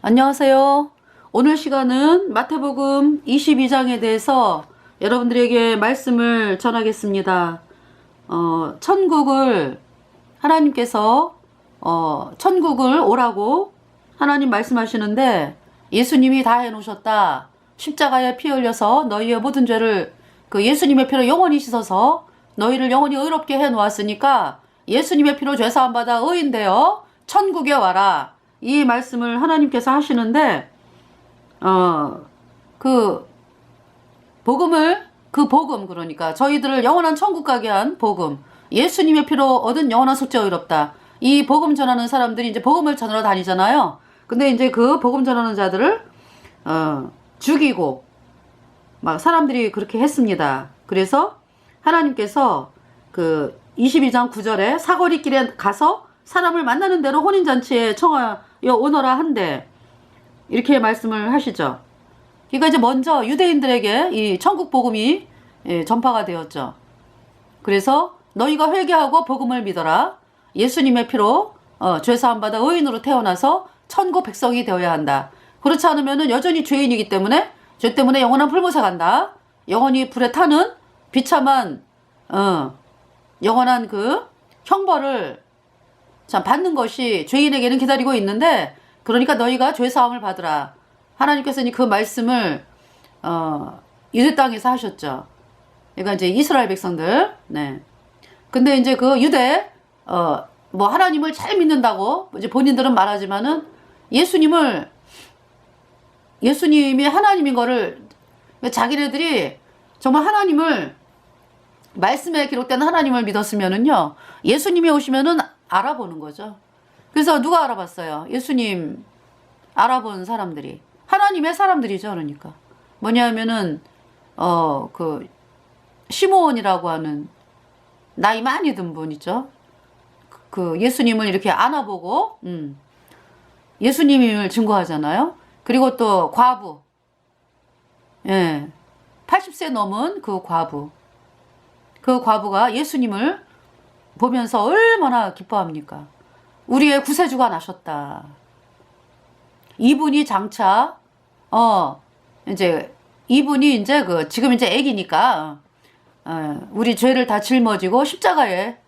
안녕하세요. 오늘 시간은 마태복음 22장에 대해서 여러분들에게 말씀을 전하겠습니다. 천국을 하나님께서 천국을 오라고 하나님 말씀하시는데 예수님이 다 해놓으셨다. 십자가에 피 흘려서 너희의 모든 죄를 그 예수님의 피로 영원히 씻어서 너희를 영원히 의롭게 해놓았으니까 예수님의 피로 죄사함 받아 의인되어 천국에 와라. 이 말씀을 하나님께서 하시는데 그 복음 그러니까 저희들을 영원한 천국 가게 한 복음, 예수님의 피로 얻은 영원한 속죄 의롭다. 이 복음 전하는 사람들이 이제 복음을 전하러 다니잖아요. 근데 이제 그 복음 전하는 자들을 죽이고 막 사람들이 그렇게 했습니다. 그래서 하나님께서 그 22장 9절에 사거리길에 가서 사람을 만나는 대로 혼인잔치에 청하여 오너라 한데 이렇게 말씀을 하시죠. 그러니까 이제 먼저 유대인들에게 이 천국 복음이 전파가 되었죠. 그래서 너희가 회개하고 복음을 믿어라. 예수님의 피로 죄사함 받아 의인으로 태어나서 천국 백성이 되어야 한다. 그렇지 않으면은 여전히 죄인이기 때문에 죄 때문에 영원한 불못에 간다. 영원히 불에 타는 비참한 영원한 그 형벌을 참 받는 것이 죄인에게는 기다리고 있는데, 그러니까 너희가 죄사함을 받으라. 하나님께서 그 말씀을 유대 땅에서 하셨죠. 그러니까 이제 이스라엘 백성들. 네. 근데 이제 그 유대 뭐 하나님을 잘 믿는다고 이제 본인들은 말하지만은 예수님이 하나님인 거를 자기네들이 정말 하나님을 말씀에 기록된 하나님을 믿었으면은요, 예수님이 오시면은 알아보는 거죠. 그래서 누가 알아봤어요? 예수님 알아본 사람들이 하나님의 사람들이죠. 그러니까 뭐냐면은 그 시므온이라고 하는 나이 많이 든 분 있죠. 그 예수님을 이렇게 안아보고 예수님을 증거하잖아요. 그리고 또 과부, 80세 넘은 그 과부가 예수님을 보면서 얼마나 기뻐합니까? 우리의 구세주가 나셨다. 이분이 장차 이분이 지금 이제 애기니까 우리 죄를 다 짊어지고 십자가에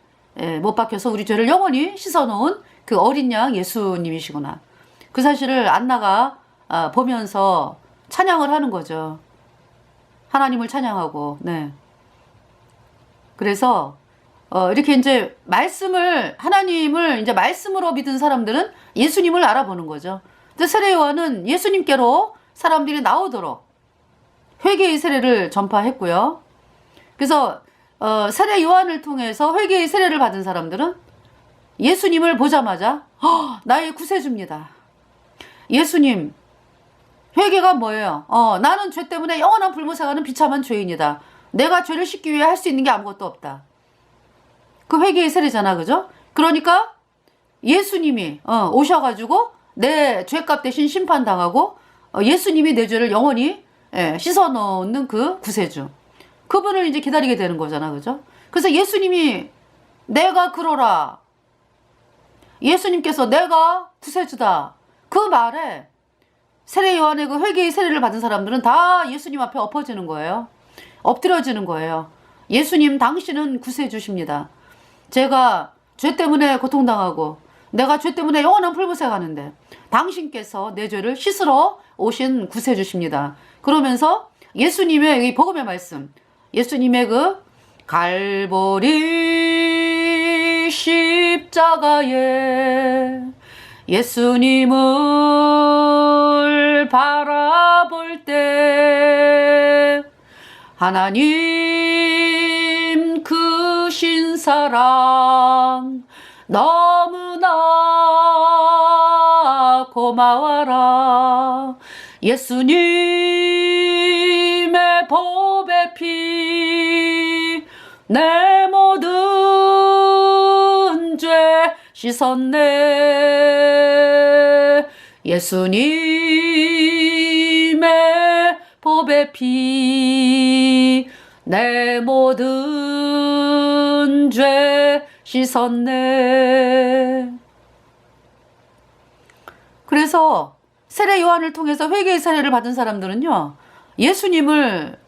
못 박혀서 우리 죄를 영원히 씻어놓은 그 어린 양 예수님이시구나. 그 사실을 안나가 보면서 찬양을 하는 거죠. 하나님을 찬양하고. 네. 그래서 이렇게 이제 하나님을 이제 말씀으로 믿은 사람들은 예수님을 알아보는 거죠. 근데 세례 요한은 예수님께로 사람들이 나오도록 회개의 세례를 전파했고요. 그래서 세례 요한을 통해서 회개의 세례를 받은 사람들은 예수님을 보자마자 나의 구세주입니다. 예수님, 회개가 뭐예요? 나는 죄 때문에 영원한 불못에 가는 비참한 죄인이다. 내가 죄를 씻기 위해 할 수 있는 게 아무것도 없다. 그 회개의 세례잖아, 그죠? 그러니까 예수님이 오셔가지고 내 죄값 대신 심판당하고 예수님이 내 죄를 영원히 씻어놓는 그 구세주, 그분을 이제 기다리게 되는 거잖아, 그죠? 그래서 예수님이 내가 그러라, 예수님께서 내가 구세주다, 그 말에 세례 요한의 그 회개의 세례를 받은 사람들은 다 예수님 앞에 엎어지는 거예요. 엎드려지는 거예요. 예수님, 당신은 구세주십니다. 제가 죄 때문에 고통당하고 내가 죄 때문에 영원한 불못에 가는데 당신께서 내 죄를 씻으러 오신 구세주십니다. 그러면서 예수님의 이 복음의 말씀, 예수님의 그 갈보리 십자가에 예수님을 바라볼 때 하나님 크신 사랑 너무나 고마워라. 예수님의 보배 피 내 모든 죄 씻었네. 예수님의 보배 피 내 모든 죄 씻었네. 그래서 세례 요한을 통해서 회개의 세례를 받은 사람들은요, 예수님을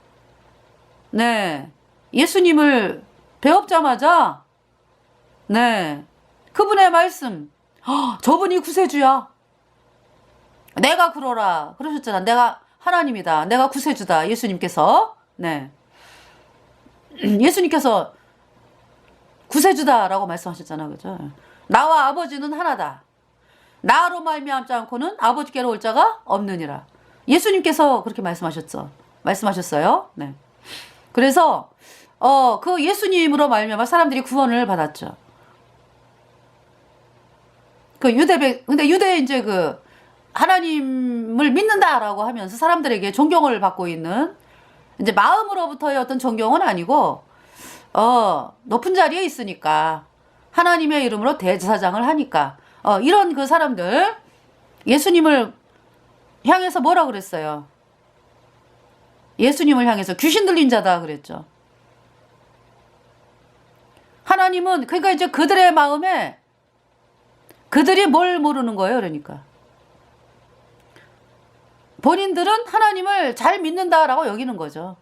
예수님을 배웁자마자 그분의 말씀, 저분이 구세주야, 내가 그러라 그러셨잖아. 내가 하나님이다, 내가 구세주다. 예수님께서 예수님께서 구세주다라고 말씀하셨잖아, 그죠? 나와 아버지는 하나다. 나로 말미암지 않고는 아버지께로 올 자가 없느니라. 예수님께서 그렇게 말씀하셨어요. 그래서 그 예수님으로 말미암아 사람들이 구원을 받았죠. 근데 유대 이제 그 하나님을 믿는다라고 하면서 사람들에게 존경을 받고 있는, 이제 마음으로부터의 어떤 존경은 아니고 높은 자리에 있으니까 하나님의 이름으로 대제사장을 하니까 이런 그 사람들 예수님을 향해서 뭐라 그랬어요? 예수님을 향해서 귀신 들린 자다 그랬죠. 하나님은 그러니까 이제 그들의 마음에 그들이 뭘 모르는 거예요. 그러니까 본인들은 하나님을 잘 믿는다라고 여기는 거죠.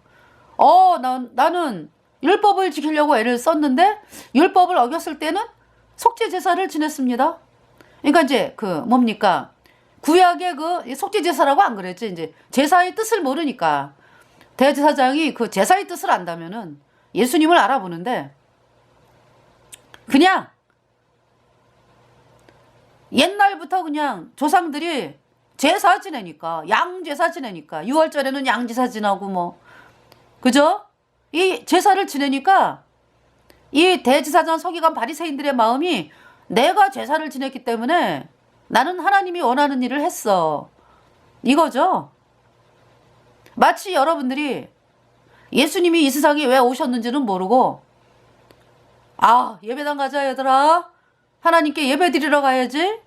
나는 율법을 지키려고 애를 썼는데 율법을 어겼을 때는 속죄 제사를 지냈습니다. 그러니까 이제 그 뭡니까? 구약의 그 속죄 제사라고 안 그랬지. 이제 제사의 뜻을 모르니까 대제사장이 그 제사의 뜻을 안다면은 예수님을 알아보는데, 그냥 옛날부터 그냥 조상들이 제사 지내니까, 양제사 지내니까, 6월절에는 양제사 지나고 뭐, 그죠? 이 제사를 지내니까 이 대제사장 서기관 바리새인들의 마음이, 내가 제사를 지냈기 때문에 나는 하나님이 원하는 일을 했어, 이거죠. 마치 여러분들이 예수님이 이 세상에 왜 오셨는지는 모르고, 예배당 가자 얘들아, 하나님께 예배 드리러 가야지.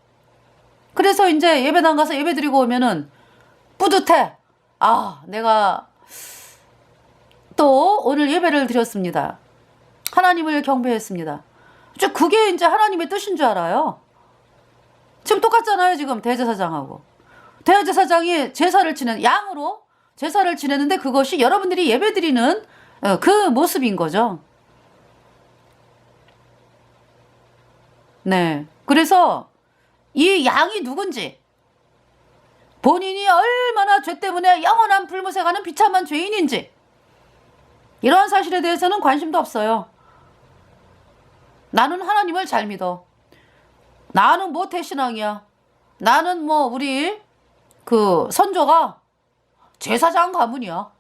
그래서 이제 예배당 가서 예배 드리고 오면은 뿌듯해. 내가 또 오늘 예배를 드렸습니다. 하나님을 경배했습니다. 그게 이제 하나님의 뜻인 줄 알아요. 지금 똑같잖아요. 지금 대제사장하고. 대제사장이 제사를 양으로 제사를 지내는데 그것이 여러분들이 예배 드리는 그 모습인 거죠. 그래서 이 양이 누군지, 본인이 얼마나 죄 때문에 영원한 불못에 가는 비참한 죄인인지, 이러한 사실에 대해서는 관심도 없어요. 나는 하나님을 잘 믿어. 나는 모태신앙이야. 나는 뭐 우리 그 선조가 제사장 가문이야.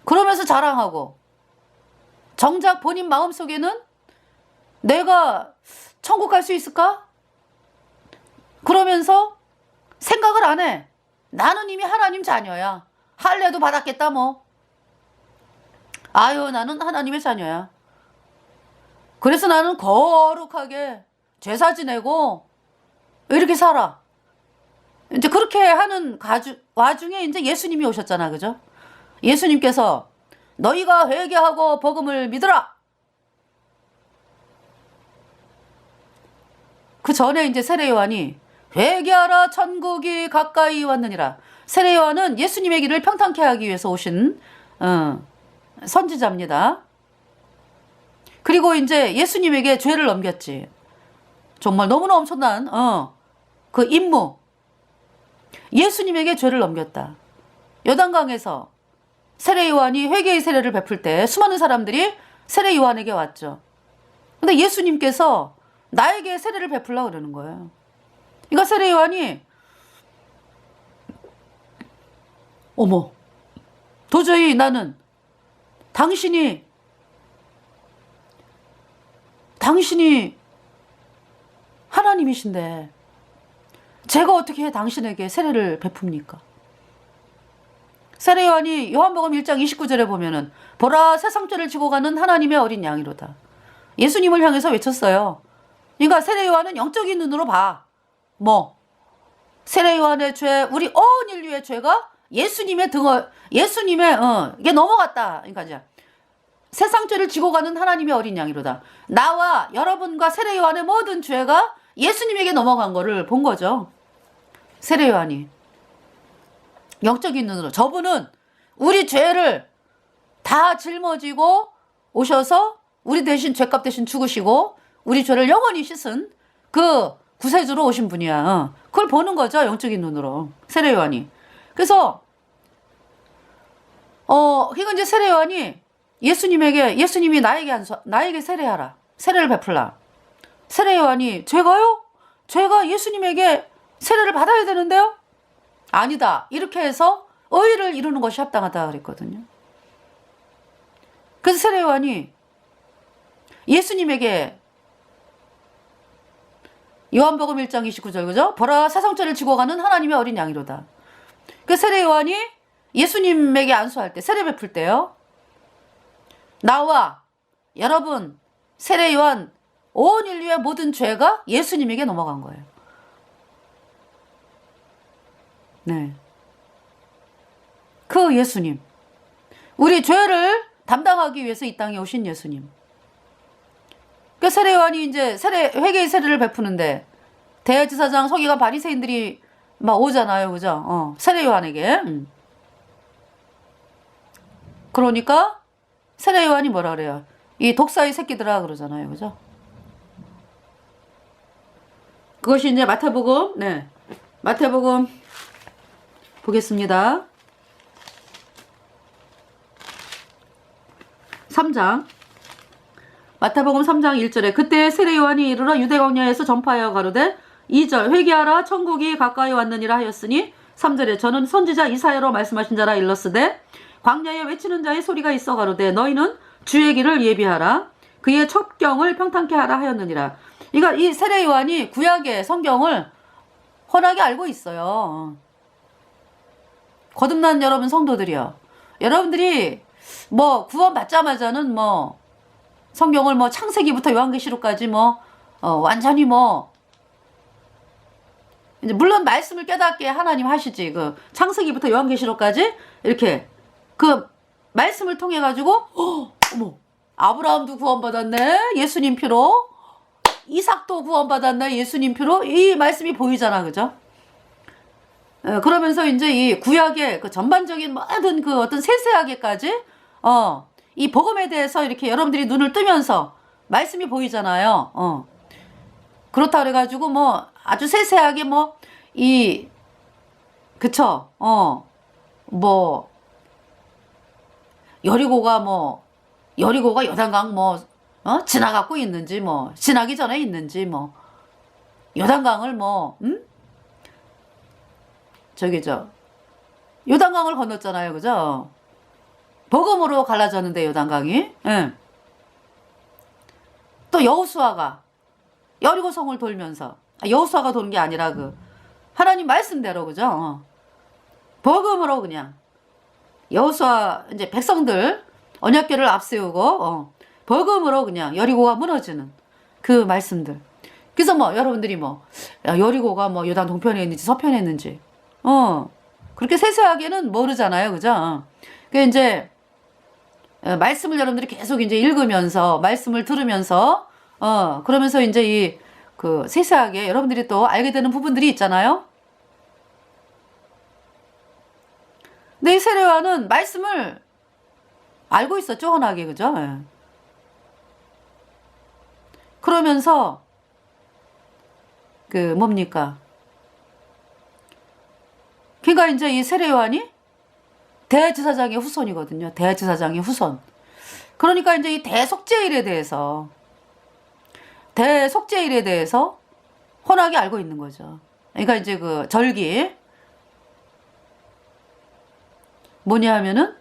그러면서 자랑하고, 정작 본인 마음속에는 내가 천국 갈 수 있을까? 그러면서 생각을 안 해. 나는 이미 하나님 자녀야. 할례도 받았겠다 뭐. 나는 하나님의 자녀야. 그래서 나는 거룩하게 제사 지내고 이렇게 살아. 이제 그렇게 하는 와중에 이제 예수님이 오셨잖아, 그죠? 예수님께서 너희가 회개하고 복음을 믿으라. 그 전에 이제 세례 요한이 회개하라, 천국이 가까이 왔느니라. 세례 요한은 예수님의 길을 평탄케 하기 위해서 오신 선지자입니다. 그리고 이제 예수님에게 죄를 넘겼지. 정말 너무나 엄청난 그 임무. 예수님에게 죄를 넘겼다. 요단강에서 세례 요한이 회개의 세례를 베풀 때 수많은 사람들이 세례 요한에게 왔죠. 근데 예수님께서 나에게 세례를 베풀려고 그러는 거예요. 그러니까 세례 요한이 도저히 나는 당신이 하나님이신데 제가 어떻게 당신에게 세례를 베풉니까? 세례 요한이 요한복음 1장 29절에 보면은 보라, 세상 죄를 지고 가는 하나님의 어린 양이로다. 예수님을 향해서 외쳤어요. 그러니까 세례 요한은 영적인 눈으로 봐. 세례 요한의 죄, 우리 온 인류의 죄가 예수님의 이게 넘어갔다. 그러니까 이제 세상 죄를 지고 가는 하나님의 어린 양이로다. 나와 여러분과 세례 요한의 모든 죄가 예수님에게 넘어간 거를 본 거죠. 세례 요한이. 영적인 눈으로. 저분은 우리 죄를 다 짊어지고 오셔서 우리 대신 죄값 대신 죽으시고 우리 죄를 영원히 씻은 그 구세주로 오신 분이야. 그걸 보는 거죠. 영적인 눈으로. 세례 요한이. 그래서 그러니까 이제 세례 요한이 예수님이 나에게 세례하라. 세례를 베풀라. 세례 요한이 제가요? 제가 예수님에게 세례를 받아야 되는데요? 아니다. 이렇게 해서 의를 이루는 것이 합당하다 그랬거든요. 그래서 세례 요한이 예수님에게 요한복음 1장 29절 그죠? 보라 세상죄를 지고 가는 하나님의 어린 양이로다. 그 세례 요한이 예수님에게 안수할 때 세례 베풀 때요. 나와 여러분 세례 요한 온 인류의 모든 죄가 예수님에게 넘어간 거예요. 네. 그 예수님. 우리 죄를 담당하기 위해서 이 땅에 오신 예수님. 그 세례 요한이 이제 회개의 세례를 베푸는데 대제사장 서기관 바리새인들이 막 오잖아요. 그죠? 세례 요한에게. 그러니까 세례 요한이 뭐라 그래요? 이 독사의 새끼들아 그러잖아요. 그죠? 그것이 이제 마태복음. 네. 마태복음 보겠습니다. 3장. 마태복음 3장 1절에 그때 세례 요한이 이르러 유대 광야에서 전파하여 가로되 2절 회개하라 천국이 가까이 왔느니라 하였으니 3절에 저는 선지자 이사야로 말씀하신 자라 일렀으되 광야에 외치는 자의 소리가 있어 가로되 너희는 주의 길을 예비하라 그의 첩경을 평탄케 하라 하였느니라. 그러니까 이 세례 요한이 구약의 성경을 훤하게 알고 있어요. 거듭난 여러분 성도들이요. 여러분들이 뭐 구원 받자마자는 뭐 성경을 뭐 창세기부터 요한계시록까지 완전히 이제 물론 말씀을 깨닫게 하나님 하시지. 그 창세기부터 요한계시록까지 이렇게 그 말씀을 통해 가지고 어머 아브라함도 구원받았네 예수님 피로, 이삭도 구원받았네 예수님 피로, 이 말씀이 보이잖아. 그죠? 그러면서 이제 이 구약의 그 전반적인 모든 그 어떤 세세하게까지 이 복음에 대해서 이렇게 여러분들이 눈을 뜨면서 말씀이 보이잖아요. 그렇다 그래가지고 아주 세세하게 그쵸? 여리고가 요단강 지나가고 있는지 지나기 전에 있는지 요단강을 요단강을 건넜잖아요. 그죠? 복음으로 갈라졌는데 요단강이. 예. 또 여호수아가 여리고성을 돌면서 여호수아가 도는 게 아니라 그 하나님 말씀대로 그죠? 복음으로 그냥 여호수아 이제 백성들 언약궤를 앞세우고 복음으로 그냥 여리고가 무너지는 그 말씀들. 그래서 여러분들이 여리고가 요단 동편에 있는지 서편에 있는지 그렇게 세세하게는 모르잖아요. 그죠? 그 이제 말씀을 여러분들이 계속 이제 읽으면서 말씀을 들으면서 그러면서 이제 그 세세하게 여러분들이 또 알게 되는 부분들이 있잖아요. 근데 이 세례 요한은 말씀을 알고 있었죠, 훤하게. 그죠? 그러면서 뭡니까? 그러니까 이제 이 세례 요한이 대제사장의 후손이거든요. 대제사장의 후손. 그러니까 이제 이 대속죄일에 대해서 훤하게 알고 있는 거죠. 그러니까 이제 그 절기 뭐냐 하면은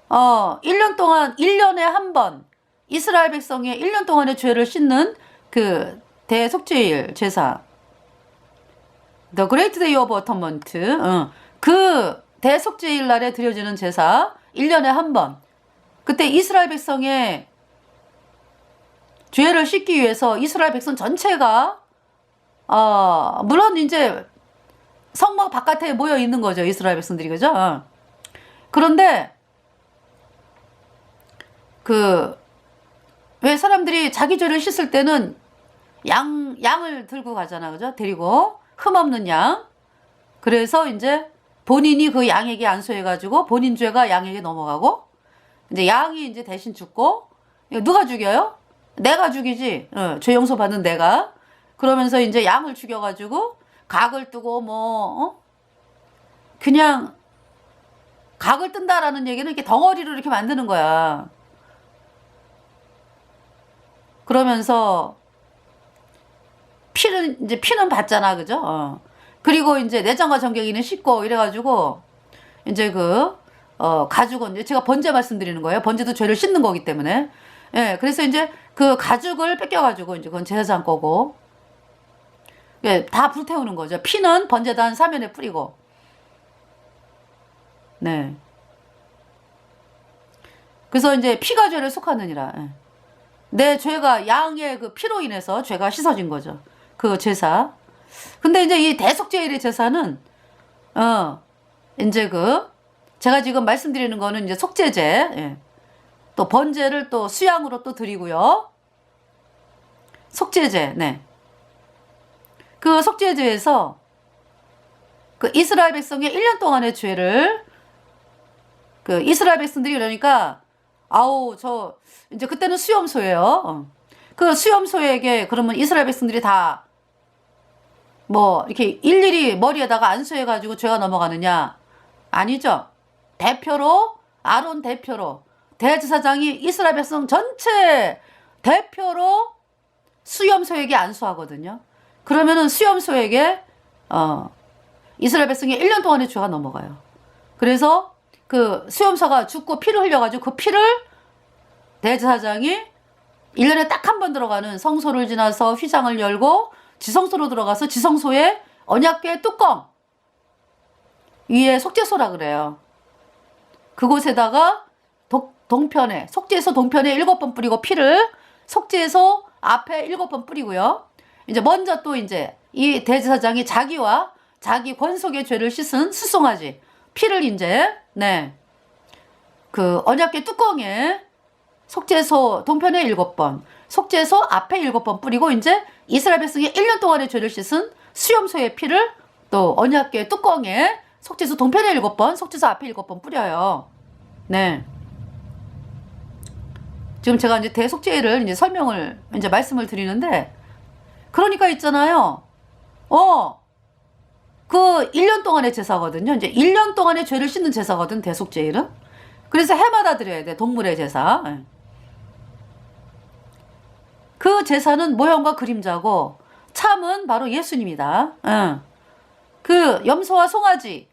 1년 동안 1년에 한 번 이스라엘 백성의 1년 동안의 죄를 씻는 그 대속죄일 제사 The Great Day of Atonement 그 대속죄일 날에 드려지는 제사 1년에 한 번 그때 이스라엘 백성의 죄를 씻기 위해서 이스라엘 백성 전체가 물론 이제 성막 바깥에 모여 있는 거죠. 이스라엘 백성들이. 그죠? 그런데 왜 사람들이 자기 죄를 씻을 때는 양을 들고 가잖아. 그죠? 데리고. 흠없는 양. 그래서 이제 본인이 그 양에게 안수해가지고 본인 죄가 양에게 넘어가고, 이제 양이 이제 대신 죽고, 이거 누가 죽여요? 내가 죽이지. 죄 용서 받은 내가. 그러면서 이제 양을 죽여가지고 각을 뜨고 그냥 각을 뜬다라는 얘기는 이렇게 덩어리로 이렇게 만드는 거야. 그러면서 피는 받잖아. 그죠? 그리고 이제 내장과 정경이는 씻고 이래가지고 이제 가죽은 이제 제가 번제 말씀드리는 거예요. 번제도 죄를 씻는 거기 때문에. 예, 그래서 이제 그 가죽을 뺏겨가지고 이제 그건 제사장 거고, 예, 다 불태우는 거죠. 피는 번제단 사면에 뿌리고. 네. 그래서 이제 피가 죄를 속하느니라. 예. 내 죄가 양의 그 피로 인해서 죄가 씻어진 거죠. 그 제사. 근데 이제 이 대속죄일의 제사는 이제 제가 지금 말씀드리는 거는 이제 속죄제, 예. 또 번제를 또 수양으로 또 드리고요. 속죄제, 네. 그 속죄제에서 그 이스라엘 백성의 1년 동안의 죄를 그 이스라엘 백성들이 그러니까 이제 그때는 수염소예요. 그 수염소에게 그러면 이스라엘 백성들이 다 이렇게 일일이 머리에다가 안수해가지고 죄가 넘어가느냐? 아니죠. 대표로, 아론 대표로, 대제사장이 이스라엘 백성 전체 대표로 수염소에게 안수하거든요. 그러면은 수염소에게, 이스라엘 백성의 1년 동안의 죄가 넘어가요. 그래서 그 수염소가 죽고 피를 흘려가지고 그 피를 대제사장이 1년에 딱 한 번 들어가는 성소를 지나서 휘장을 열고 지성소로 들어가서 지성소에 언약궤 뚜껑 위에 속죄소라 그래요. 그곳에다가 동편에 속죄소 동편에 7번 뿌리고 피를 속죄소 앞에 7번 뿌리고요. 이제 먼저 또 이제 이 대제사장이 자기와 자기 권속의 죄를 씻은 수송아지 피를 이제 그 언약궤 뚜껑에 속죄소 동편에 7번, 속죄소 앞에 7번 뿌리고 이제 이스라엘 백성의 1년 동안의 죄를 씻은 수염소의 피를 또 언약궤 뚜껑에 속죄소 동편에 7번, 속죄소 앞에 7번 뿌려요. 네. 지금 제가 이제 대속죄를 이제 설명을 이제 말씀을 드리는데, 그러니까 있잖아요. 그 1년 동안의 제사거든요. 이제 1년 동안의 죄를 씻는 제사거든, 대속죄일은. 그래서 해마다 드려야 돼, 동물의 제사. 그 제사는 모형과 그림자고, 참은 바로 예수님이다. 그 염소와 송아지는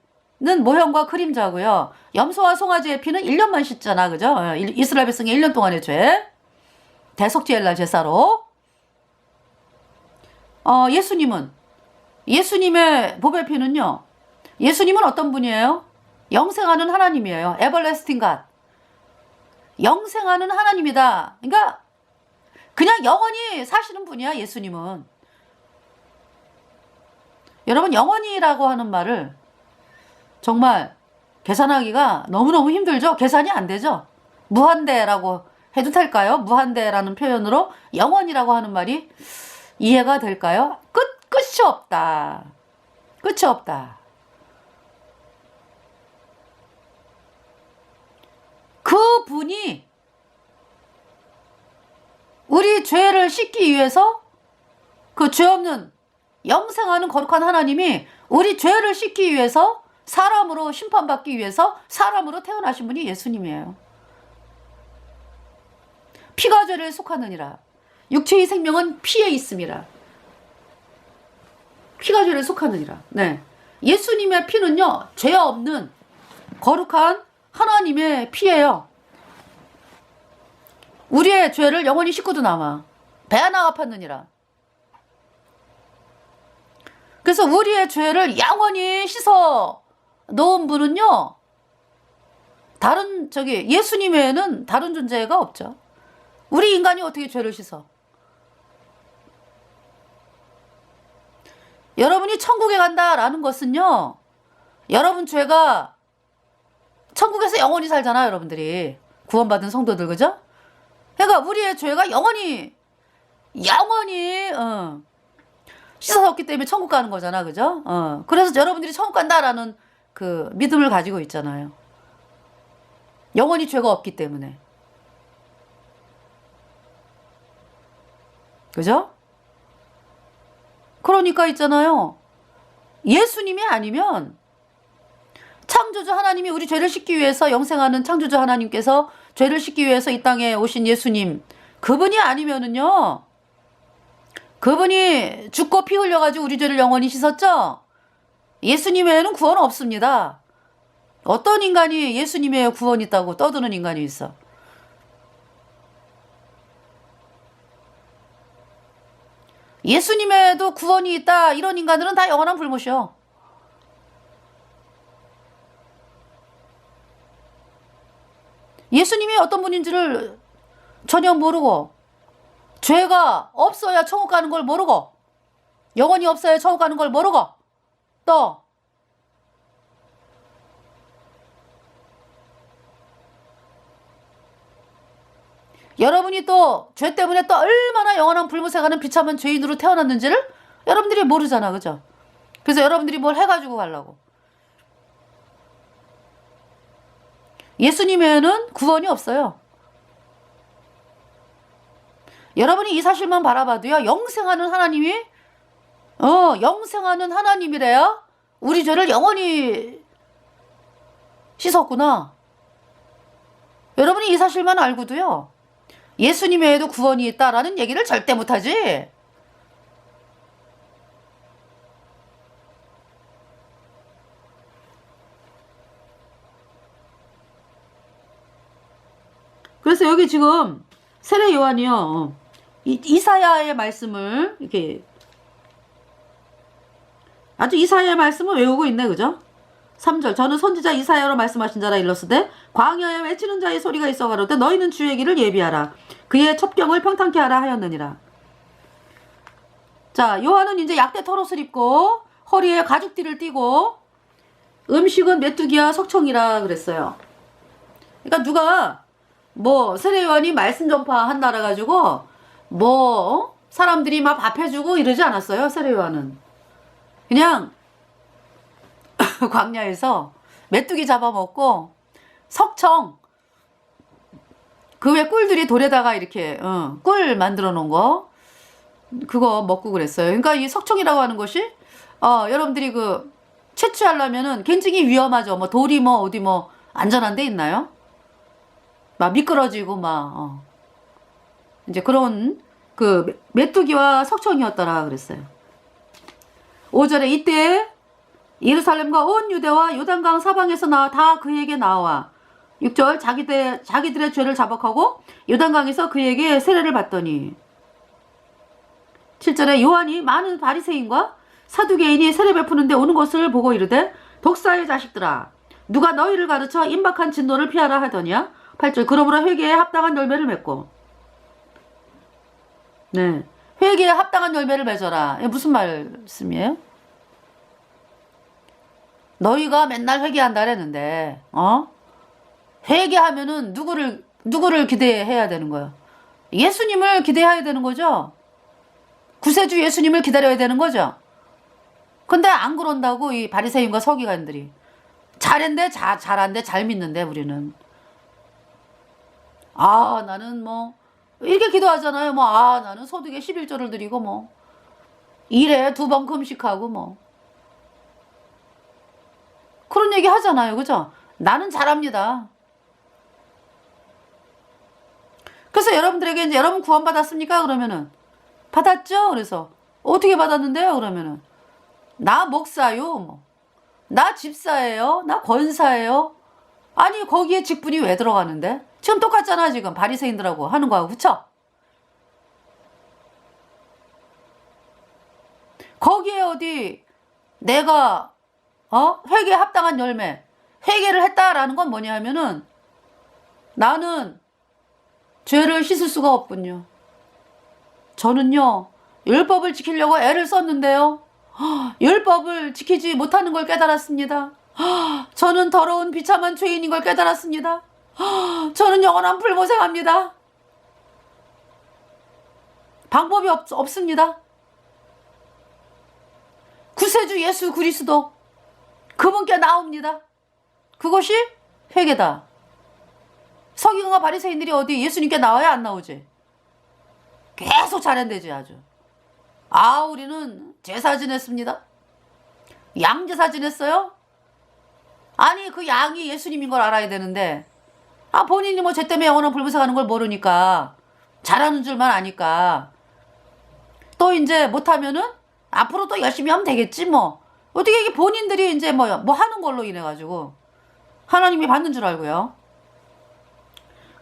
모형과 그림자고요. 염소와 송아지의 피는 1년만 씻잖아, 그죠? 이스라엘 백성의 1년 동안의 죄. 대속죄일날 제사로. 예수님의 보배 피는요, 예수님은 어떤 분이에요? 영생하는 하나님이에요. 에버래스팅 갓. 영생하는 하나님이다. 그러니까 그냥 영원히 사시는 분이야, 예수님은. 여러분, 영원히라고 하는 말을 정말 계산하기가 너무너무 힘들죠? 계산이 안 되죠? 무한대라고 해도 될까요? 무한대라는 표현으로 영원이라고 하는 말이 이해가 될까요? 끝이 없다. 끝이 없다. 그 분이 우리 죄를 씻기 위해서 그 죄 없는 영생하는 거룩한 하나님이 우리 죄를 씻기 위해서 사람으로 심판받기 위해서 사람으로 태어나신 분이 예수님이에요. 피가 죄를 속하느니라. 육체의 생명은 피에 있음이라. 피가 죄를 속하느니라. 네. 예수님의 피는요, 죄 없는 거룩한 하나님의 피예요. 우리의 죄를 영원히 씻고도 남아. 배 하나 아팠느니라. 그래서 우리의 죄를 영원히 씻어 놓은 분은요, 예수님 외에는 다른 존재가 없죠. 우리 인간이 어떻게 죄를 씻어? 여러분이 천국에 간다라는 것은요, 여러분 죄가 천국에서 영원히 살잖아, 여러분들이. 구원받은 성도들, 그죠? 그러니까 우리의 죄가 영원히 영원히 씻어졌기 때문에 천국 가는 거잖아, 그죠? 그래서 여러분들이 천국 간다라는 그 믿음을 가지고 있잖아요. 영원히 죄가 없기 때문에. 그죠? 그러니까 있잖아요. 예수님이 아니면 창조주 하나님이 우리 죄를 씻기 위해서 영생하는 창조주 하나님께서 죄를 씻기 위해서 이 땅에 오신 예수님, 그분이 아니면은요, 그분이 죽고 피 흘려가지고 우리 죄를 영원히 씻었죠? 예수님 외에는 구원 없습니다. 어떤 인간이 예수님 외에 구원 있다고 떠드는 인간이 있어? 예수님 외에도 구원이 있다 이런 인간들은 다 영원한 불못이요. 예수님이 어떤 분인지를 전혀 모르고 죄가 없어야 천국 가는 걸 모르고 영원히 없어야 천국 가는 걸 모르고 또 여러분이 또 죄 때문에 또 얼마나 영원한 불못에 가는 비참한 죄인으로 태어났는지를 여러분들이 모르잖아, 그죠? 그래서 여러분들이 뭘 해가지고 가려고. 예수님에는 구원이 없어요. 여러분이 이 사실만 바라봐도요, 영생하는 하나님이 영생하는 하나님이래야 우리 죄를 영원히 씻었구나. 여러분이 이 사실만 알고도요, 예수님 외에도 구원이 있다라는 얘기를 절대 못하지. 그래서 여기 지금 세례 요한이요, 이사야의 말씀을 이렇게 아주 이사야의 말씀을 외우고 있네, 그죠? 3절, 저는 선지자 이사야로 말씀하신 자라 일렀으되 광야에 외치는 자의 소리가 있어 가로되 너희는 주의 길을 예비하라, 그의 첩경을 평탄케 하라 하였느니라. 자, 요한은 이제 약대 털옷을 입고 허리에 가죽띠를 띠고 음식은 메뚜기와 석청이라 그랬어요. 그러니까 누가 뭐 세례 요한이 말씀 전파한다라 가지고 뭐 사람들이 막 밥 해주고 이러지 않았어요. 세례 요한은 그냥 광야에서 메뚜기 잡아먹고 석청, 그 외 꿀들이 돌에다가 이렇게 꿀 만들어 놓은 거 그거 먹고 그랬어요. 그러니까 이 석청이라고 하는 것이 여러분들이 그 채취하려면은 굉장히 위험하죠. 뭐 돌이 뭐 어디 뭐 안전한 데 있나요? 막 미끄러지고 막 이제 그런 그 메뚜기와 석청이었더라 그랬어요. 5절에 이때 예루살렘과 온 유대와 요단강 사방에서 다 그에게 나와. 6절, 자기들의 죄를 자복하고 요단강에서 그에게 세례를 받더니. 7절에 요한이 많은 바리새인과 사두개인이 세례 베푸는데 오는 것을 보고 이르되 독사의 자식들아, 누가 너희를 가르쳐 임박한 진노를 피하라 하더냐. 8절, 그러므로 회개에 합당한 열매를 맺고. 네, 회개에 합당한 열매를 맺어라. 이게 무슨 말씀이에요? 너희가 맨날 회개한다 그랬는데 회개하면은 누구를 기대해야 되는 거야? 예수님을 기대해야 되는 거죠. 구세주 예수님을 기다려야 되는 거죠. 근데 안 그런다고 이 바리새인과 서기관들이. 잘한데 잘한데 잘 믿는데 우리는 나는 뭐 이렇게 기도하잖아요. 뭐 나는 소득의 11조를 드리고 뭐 일에 2번 금식하고 뭐 그런 얘기 하잖아요. 그죠? 나는 잘합니다. 그래서 여러분들에게 이제 여러분 구원받았습니까? 그러면은 받았죠? 그래서 어떻게 받았는데요? 그러면은 나 목사요. 뭐. 나 집사예요. 나 권사예요. 아니 거기에 직분이 왜 들어가는데? 지금 똑같잖아. 지금 바리새인들하고 하는 거하고. 그쵸? 거기에 어디 내가 회개에 합당한 열매, 회개를 했다라는 건 뭐냐 하면은 나는 죄를 씻을 수가 없군요. 저는요 율법을 지키려고 애를 썼는데요, 율법을 지키지 못하는 걸 깨달았습니다. 저는 더러운 비참한 죄인인 걸 깨달았습니다. 저는 영원한 불모생합니다. 방법이 없습니다. 구세주 예수 그리스도 그분께 나옵니다. 그것이 회개다. 서기관과 바리새인들이 어디 예수님께 나와야 안 나오지? 계속 잘한대지 아주. 우리는 제사 지냈습니다. 양제사 지냈어요? 아니 그 양이 예수님인 걸 알아야 되는데 본인이 뭐 죄 때문에 영원한 불구속 하는 걸 모르니까 잘하는 줄만 아니까 또 이제 못하면은 앞으로 또 열심히 하면 되겠지 뭐. 어떻게 이게 본인들이 이제 뭐 하는 걸로 인해 가지고 하나님이 받는 줄 알고요.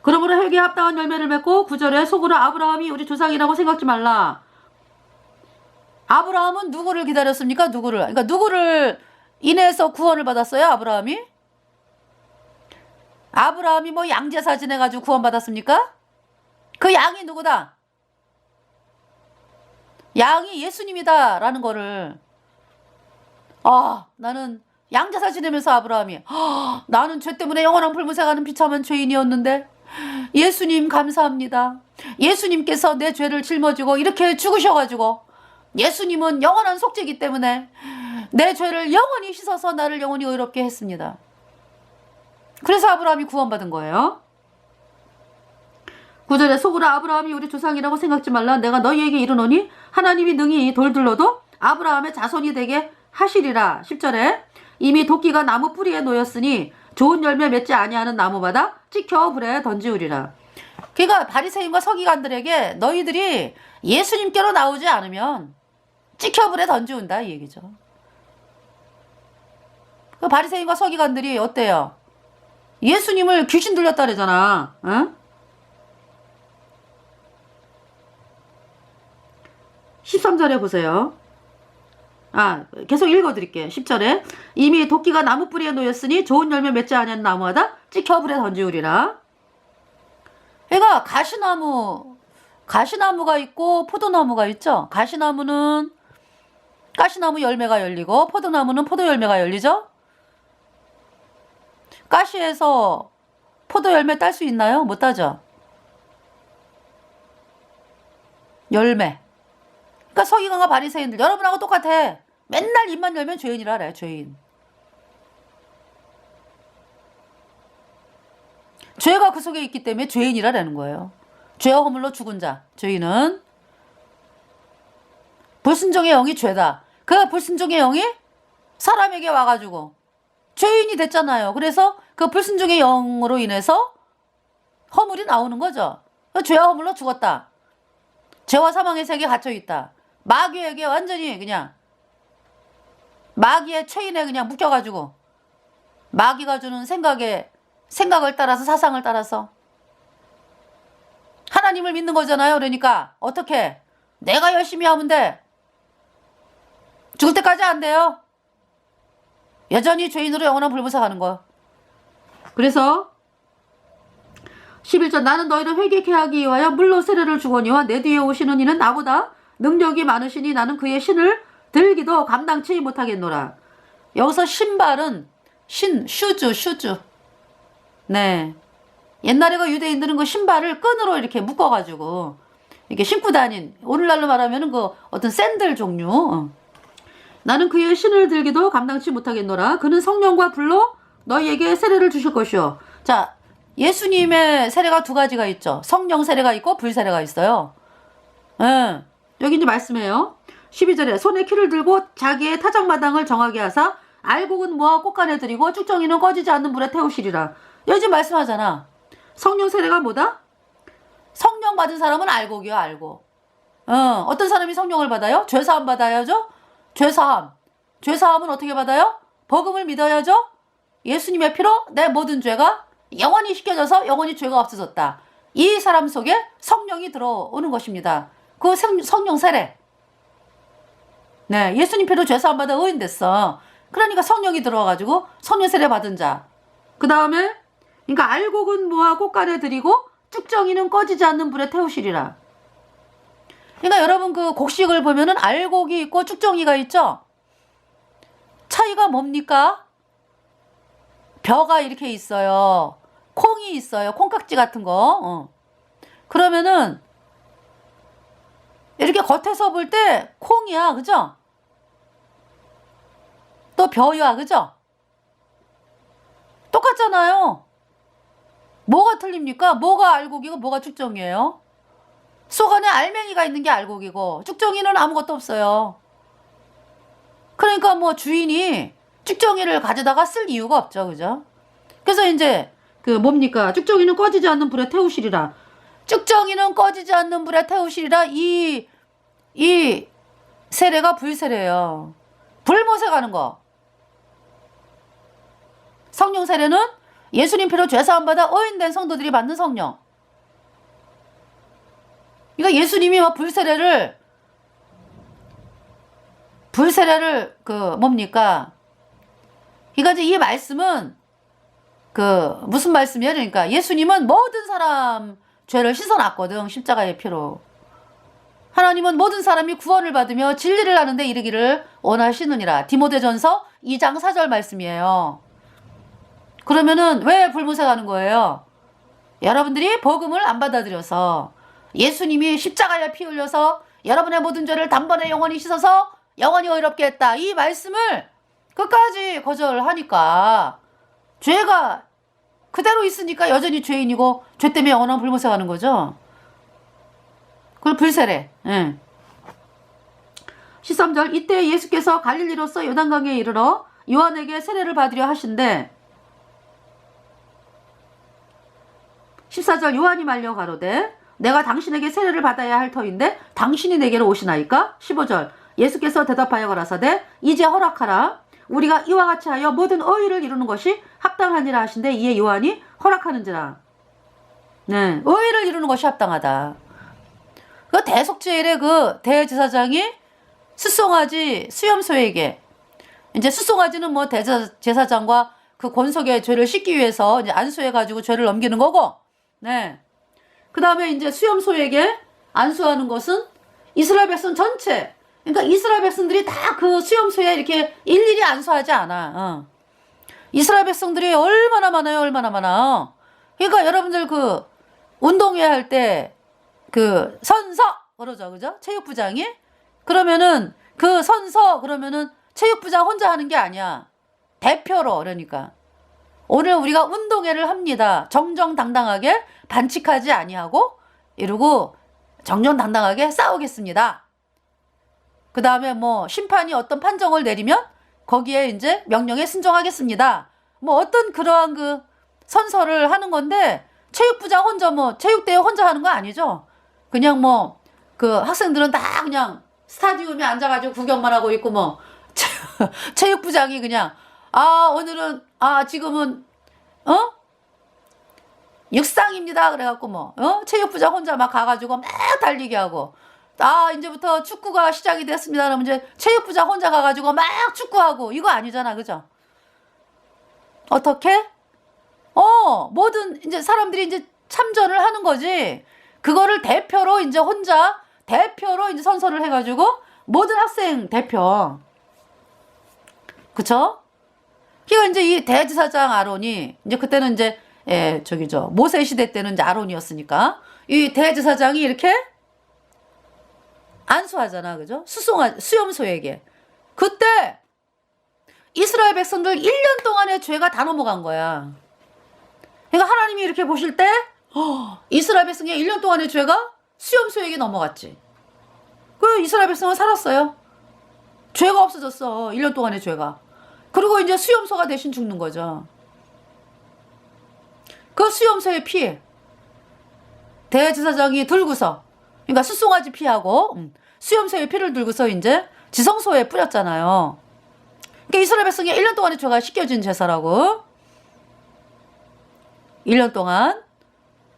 그러므로 회개에 합당한 열매를 맺고 9절에 속으로 아브라함이 우리 조상이라고 생각지 말라. 아브라함은 누구를 기다렸습니까? 그러니까 누구를 인해서 구원을 받았어요? 아브라함이 뭐 양제사 지내가지고 구원받았습니까? 그 양이 누구다? 양이 예수님이다라는 거를 나는 양제사 지내면서 아브라함이 나는 죄 때문에 영원한 불무색하는 비참한 죄인이었는데 예수님 감사합니다. 예수님께서 내 죄를 짊어지고 이렇게 죽으셔가지고 예수님은 영원한 속죄이기 때문에 내 죄를 영원히 씻어서 나를 영원히 의롭게 했습니다. 그래서 아브라함이 구원받은 거예요. 9절에 속으로 아브라함이 우리 조상이라고 생각지 말라. 내가 너희에게 이르노니 하나님이 능히 돌들로도 아브라함의 자손이 되게 하시리라. 10절에 이미 도끼가 나무 뿌리에 놓였으니 좋은 열매 맺지 아니하는 나무마다 찍혀 불에 던지우리라. 그러니까 바리새인과 서기관들에게 너희들이 예수님께로 나오지 않으면 찍혀 불에 던지운다 이 얘기죠. 그 바리새인과 서기관들이 어때요? 예수님을 귀신 들렸다 그러잖아. 응? 13절에 보세요. 계속 읽어드릴게요. 10절에 이미 도끼가 나무 뿌리에 놓였으니 좋은 열매 맺지 아니한 나무마다 찍혀 불에 던지우리라. 그러니까 가시나무가 있고 포도나무가 있죠. 가시나무는 가시나무 열매가 열리고 포도나무는 포도 열매가 열리죠. 가시에서 포도 열매 딸 수 있나요? 못 따죠. 열매. 그러니까 서기관과 바리새인들 여러분하고 똑같아. 맨날 입만 열면 죄인이라 그래. 죄인. 죄가 그 속에 있기 때문에 죄인이라는 거예요. 죄와 허물로 죽은 자. 죄인은 불순종의 영이 죄다. 그 불순종의 영이 사람에게 와가지고 죄인이 됐잖아요. 그래서 그 불순종의 영으로 인해서 허물이 나오는 거죠. 죄와 허물로 죽었다. 죄와 사망의 세계에 갇혀있다. 마귀에게 완전히 그냥 마귀의 체인에 그냥 묶여가지고 마귀가 주는 생각을 따라서 사상을 따라서 하나님을 믿는 거잖아요. 그러니까 어떻게 내가 열심히 하면 돼. 죽을 때까지 안 돼요. 여전히 죄인으로 영원한 불무사하는 거. 그래서 11절 나는 너희를 회개케 하기 위하여 물로 세례를 주거니와 내 뒤에 오시는 이는 나보다 능력이 많으시니 나는 그의 신을 들기도 감당치 못하겠노라. 여기서 신발은 슈즈. 네. 옛날에 그 유대인들은 그 신발을 끈으로 이렇게 묶어가지고 이렇게 신고 다닌, 오늘날로 말하면 그 어떤 샌들 종류. 나는 그의 신을 들기도 감당치 못하겠노라. 그는 성령과 불로 너희에게 세례를 주실 것이요. 자, 예수님의 세례가 두 가지가 있죠. 성령 세례가 있고 불 세례가 있어요. 여기 이제 말씀해요. 12절에 손에 키를 들고 자기의 타작마당을 정하게 하사 알곡은 모아 꽃간에 들이고 쭉정이는 꺼지지 않는 불에 태우시리라. 여기 지금 말씀하잖아. 성령 세례가 뭐다? 성령 받은 사람은 알곡이요. 알곡. 어떤 사람이 성령을 받아요? 죄사함 받아야죠. 죄사함은 어떻게 받아요? 복음을 믿어야죠. 예수님의 피로 내 모든 죄가 영원히 씻겨져서 영원히 죄가 없어졌다. 이 사람 속에 성령이 들어오는 것입니다. 그 성령 세례. 네, 예수님 피로 죄사함 받아 의인 됐어. 그러니까 성령이 들어와가지고 성령 세례 받은 자. 그 다음에 그러니까 알곡은 모아 꽃간에 들이고 쭉정이는 꺼지지 않는 불에 태우시리라. 그러니까 여러분 그 곡식을 보면은 알곡이 있고 쭉정이가 있죠. 차이가 뭡니까? 벼가 이렇게 있어요. 콩이 있어요. 콩깍지 같은 거. 그러면은 이렇게 겉에서 볼 때 콩이야, 그죠? 또 벼야, 그죠? 똑같잖아요. 뭐가 틀립니까? 뭐가 알곡이고 뭐가 쭉정이에요? 속 안에 알맹이가 있는 게 알곡이고 쭉정이는 아무것도 없어요. 그러니까 뭐 주인이 쭉정이를 가져다가 쓸 이유가 없죠, 그죠? 그래서 이제 그 뭡니까? 쭉정이는 꺼지지 않는 불에 태우시리라. 쭉정이는 꺼지지 않는 불에 태우시리라. 이 세례가 불세례예요. 불못에 가는 거. 성령 세례는 예수님 피로 죄사함 받아 어인된 성도들이 받는 성령. 그러니까 예수님이 막 불세례를 그 뭡니까? 그러니까 이 말씀은 그 무슨 말씀이야? 그러니까 예수님은 모든 사람 죄를 씻어놨거든, 십자가의 피로. 하나님은 모든 사람이 구원을 받으며 진리를 아는데 이르기를 원하시느니라. 디모데전서 2장 4절 말씀이에요. 그러면은 왜 불못에 가는 거예요? 여러분들이 복음을 안 받아들여서, 예수님이 십자가에 피 흘려서 여러분의 모든 죄를 단번에 영원히 씻어서 영원히 의롭게 했다, 이 말씀을 끝까지 거절하니까 죄가 그대로 있으니까 여전히 죄인이고 죄 때문에 영원한 불못에 가는 거죠. 그걸 불세례. 13절 이때 예수께서 갈릴리로서 요단강에 이르러 요한에게 세례를 받으려 하신대. 14절 요한이 말려 가로되 내가 당신에게 세례를 받아야 할 터인데 당신이 내게로 오시나이까? 15절 예수께서 대답하여 가라사대 이제 허락하라. 우리가 이와 같이 하여 모든 의의를 이루는 것이 합당하니라 하신대. 이에 요한이 허락하는지라. 네, 의의를 이루는 것이 합당하다. 그 대속죄일에 그 대제사장이 숫송아지 수염소에게, 이제 숫송아지는 뭐 대제사장과 그 권속의 죄를 씻기 위해서 이제 안수해가지고 죄를 넘기는 거고, 네. 그 다음에 이제 수염소에게 안수하는 것은 이스라엘 백성 전체, 그러니까 이스라엘 백성들이 다 그 수염소에 이렇게 일일이 안수하지 않아. 이스라엘 백성들이 얼마나 많아요, 얼마나 많아. 그러니까 여러분들 그 운동회 할 때 그 선서 그러죠, 그죠? 체육부장이 그러면은 그 선서 그러면은 체육부장 혼자 하는 게 아니야. 대표로. 그러니까 오늘 우리가 운동회를 합니다. 정정당당하게 반칙하지 아니하고 이러고 정정당당하게 싸우겠습니다. 그 다음에 뭐 심판이 어떤 판정을 내리면 거기에 이제 명령에 순종하겠습니다. 뭐 어떤 그러한 그 선서를 하는 건데 체육부장 혼자 뭐 체육대회 혼자 하는 거 아니죠. 그냥 뭐 그 학생들은 다 그냥 스타디움에 앉아가지고 구경만 하고 있고 뭐 체육부장이 그냥 오늘은 지금은 육상입니다 그래갖고 뭐 체육부장 혼자 막 가가지고 막 달리기 하고 이제부터 축구가 시작이 됐습니다 그러면 이제 체육부장 혼자 가가지고 막 축구하고 이거 아니잖아, 그죠? 어떻게? 모든 이제 사람들이 이제 참전을 하는 거지. 그거를 대표로 이제 혼자 대표로 이제 선서를 해가지고 모든 학생 대표. 그쵸? 그러니까 이제 이 대제사장 아론이 이제 그때는 이제 모세 시대 때는 이제 아론이었으니까 이 대제사장이 이렇게 안수하잖아, 그죠? 수염소에게. 그때 이스라엘 백성들 1년 동안의 죄가 다 넘어간 거야. 그러니까 하나님이 이렇게 보실 때 이스라엘 백성의 1년 동안의 죄가 수염소에게 넘어갔지. 그 이스라엘 백성은 살았어요. 죄가 없어졌어. 1년 동안의 죄가. 그리고 이제 수염소가 대신 죽는 거죠. 그 수염소의 피 대제사장이 들고서, 그러니까 숫송아지 피하고 수염소의 피를 들고서 이제 지성소에 뿌렸잖아요. 그러니까 이스라엘 백성의 1년 동안의 죄가 씻겨진 제사라고. 1년 동안.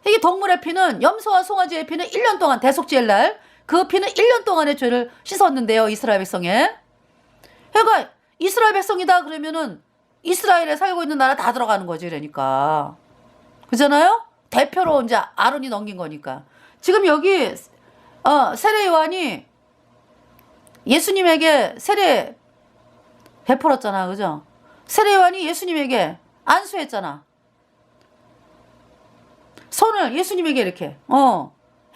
이게 동물의 피는, 염소와 송아지의 피는 1년 동안, 대속죄일 날 그 피는 1년 동안의 죄를 씻었는데요, 이스라엘 백성에. 그러니까 이스라엘 백성이다 그러면은 이스라엘에 살고 있는 나라 다 들어가는 거지, 그러니까. 그잖아요? 대표로 이제 아론이 넘긴 거니까. 지금 여기 세례 요한이 예수님에게 세례 베풀었잖아, 그죠? 세례 요한이 예수님에게 안수했잖아. 손을 예수님에게 이렇게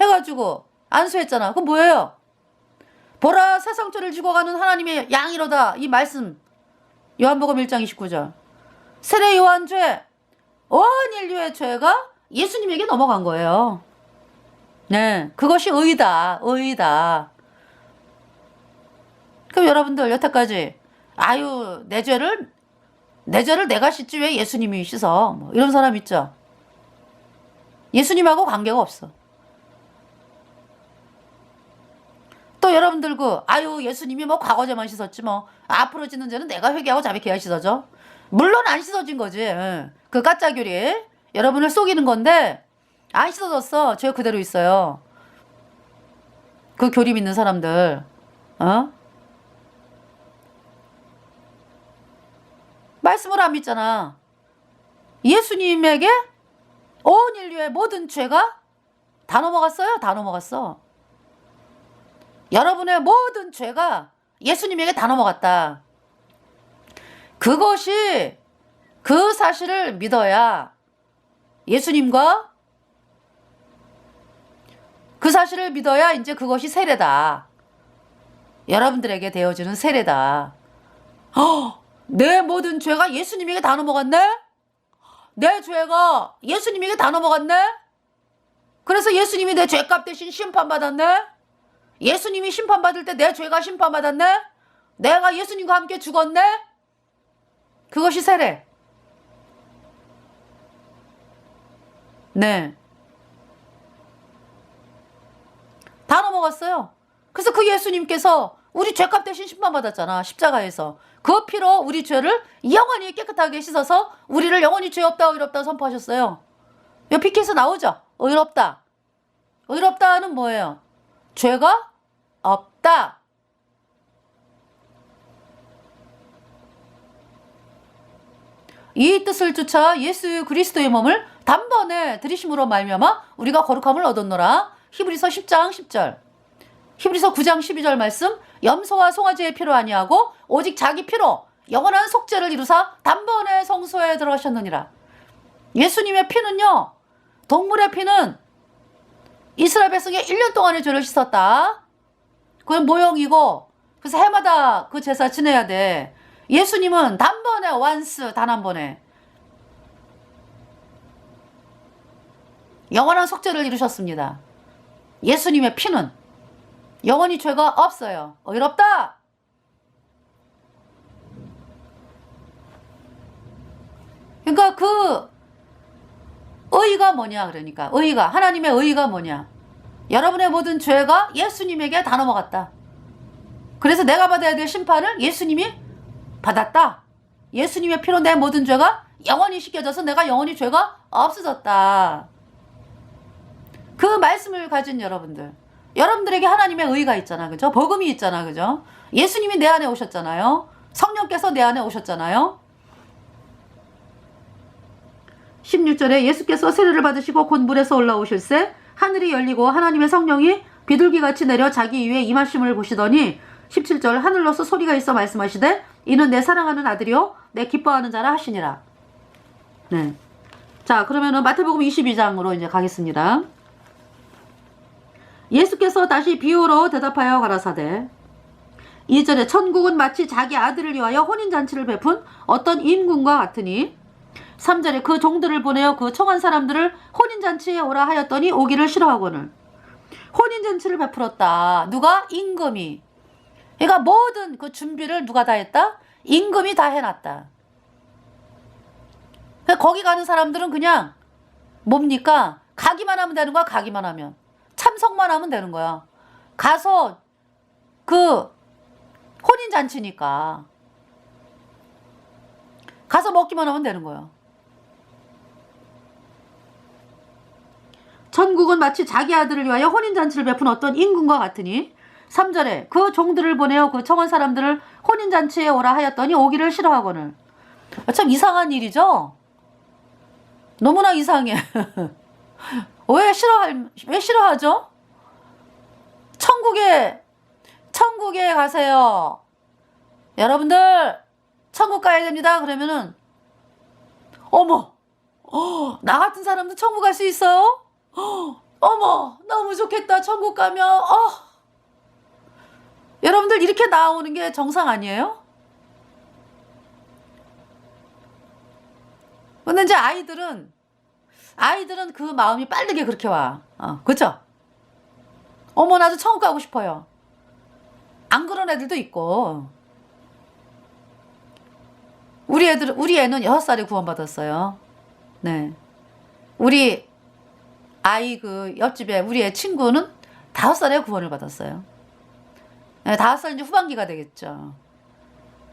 해가지고 안수했잖아. 그건 뭐예요? 보라 세상죄를 지고 가는 하나님의 양이로다. 이 말씀 요한복음 1장 29절. 세례 요한 죄, 온 인류의 죄가 예수님에게 넘어간 거예요. 네, 그것이 의다. 의다. 그럼 여러분들 여태까지 아유 내 죄를 내가 씻지 왜 예수님이 씻어? 뭐 이런 사람 있죠. 예수님하고 관계가 없어. 또 여러분들 아유 예수님이 뭐 과거죄만 씻었지 뭐 앞으로 짓는 죄는 내가 회개하고 자백해야 씻어져. 물론 안 씻어진 거지. 그 가짜교리 여러분을 속이는 건데 안 씻어졌어. 죄 그대로 있어요. 그 교리 믿는 사람들 말씀을 안 믿잖아. 예수님에게 온 인류의 모든 죄가 다 넘어갔어요. 다 넘어갔어. 여러분의 모든 죄가 예수님에게 다 넘어갔다. 그것이 그 사실을 믿어야 예수님과 그 사실을 믿어야 이제 그것이 세례다. 여러분들에게 되어주는 세례다. 내 모든 죄가 예수님에게 다 넘어갔네? 내 죄가 예수님에게 다 넘어갔네? 그래서 예수님이 내 죄값 대신 심판받았네? 예수님이 심판받을 때 내 죄가 심판받았네? 내가 예수님과 함께 죽었네? 그것이 세례. 네. 다 넘어갔어요. 그래서 그 예수님께서 우리 죄값 대신 심판받았잖아. 십자가에서. 그 피로 우리 죄를 영원히 깨끗하게 씻어서 우리를 영원히 죄 없다 의롭다 선포하셨어요. 이 PK에서 나오죠. 의롭다. 의롭다는 뭐예요? 죄가 없다. 이 뜻을 쫓아 예수 그리스도의 몸을 단번에 들이심으로 말미암아 우리가 거룩함을 얻었노라. 히브리서 10장 10절. 히브리서 9장 12절 말씀. 염소와 송아지의 피로 아니하고 오직 자기 피로 영원한 속죄를 이루사 단번에 성소에 들어가셨느니라. 예수님의 피는요. 동물의 피는 이스라엘 백성의 1년 동안의 죄를 씻었다. 그건 모형이고 그래서 해마다 그 제사 지내야 돼. 예수님은 단번에 완스 단 한 번에 영원한 속죄를 이루셨습니다. 예수님의 피는 영원히 죄가 없어요. 의롭다. 그러니까 그 의의가 뭐냐 그러니까 의의가 하나님의 의의가 뭐냐 여러분의 모든 죄가 예수님에게 다 넘어갔다. 그래서 내가 받아야 될 심판을 예수님이 받았다. 예수님의 피로 내 모든 죄가 영원히 씻겨져서 내가 영원히 죄가 없어졌다. 그 말씀을 가진 여러분들에게 하나님의 의의가 있잖아. 그죠? 복음이 있잖아. 그죠? 예수님이 내 안에 오셨잖아요. 성령께서 내 안에 오셨잖아요. 16절에 예수께서 세례를 받으시고 곧 물에서 올라오실새 하늘이 열리고 하나님의 성령이 비둘기같이 내려 자기 위에 임하심을 보시더니 17절 하늘로서 소리가 있어 말씀하시되 이는 내 사랑하는 아들이요 내 기뻐하는 자라 하시니라. 네. 자 그러면은 마태복음 22장으로 이제 가겠습니다. 예수께서 다시 비유로 대답하여 가라사대 2절에 천국은 마치 자기 아들을 위하여 혼인잔치를 베푼 어떤 임금과 같으니 3절에 그 종들을 보내어 그 청한 사람들을 혼인잔치에 오라 하였더니 오기를 싫어하거늘. 혼인잔치를 베풀었다. 누가? 임금이. 그러니까 모든 그 준비를 누가 다 했다? 임금이 다 해놨다. 그러니까 거기 가는 사람들은 그냥 뭡니까? 가기만 하면 되는 거야. 가기만 하면. 참석만 하면 되는 거야. 가서 그 혼인잔치니까 가서 먹기만 하면 되는 거야. 천국은 마치 자기 아들을 위하여 혼인잔치를 베푼 어떤 임금과 같으니 3절에 그 종들을 보내어 그 청한 사람들을 혼인잔치에 오라 하였더니 오기를 싫어하거늘. 참 이상한 일이죠? 너무나 이상해. 왜 싫어하죠? 천국에 가세요. 여러분들, 천국 가야 됩니다. 그러면은, 어머, 나 같은 사람도 천국 갈 수 있어요? 어머, 너무 좋겠다. 천국 가면, 여러분들 이렇게 나오는 게 정상 아니에요? 근데 이제 아이들은 그 마음이 빠르게 그렇게 와. 그죠? 어머, 나도 천국 가고 싶어요. 안 그런 애들도 있고. 우리 애는 6살에 구원받았어요. 네. 우리 아이 옆집에 우리 애 친구는 5살에 구원을 받았어요. 네, 5살 이제 후반기가 되겠죠.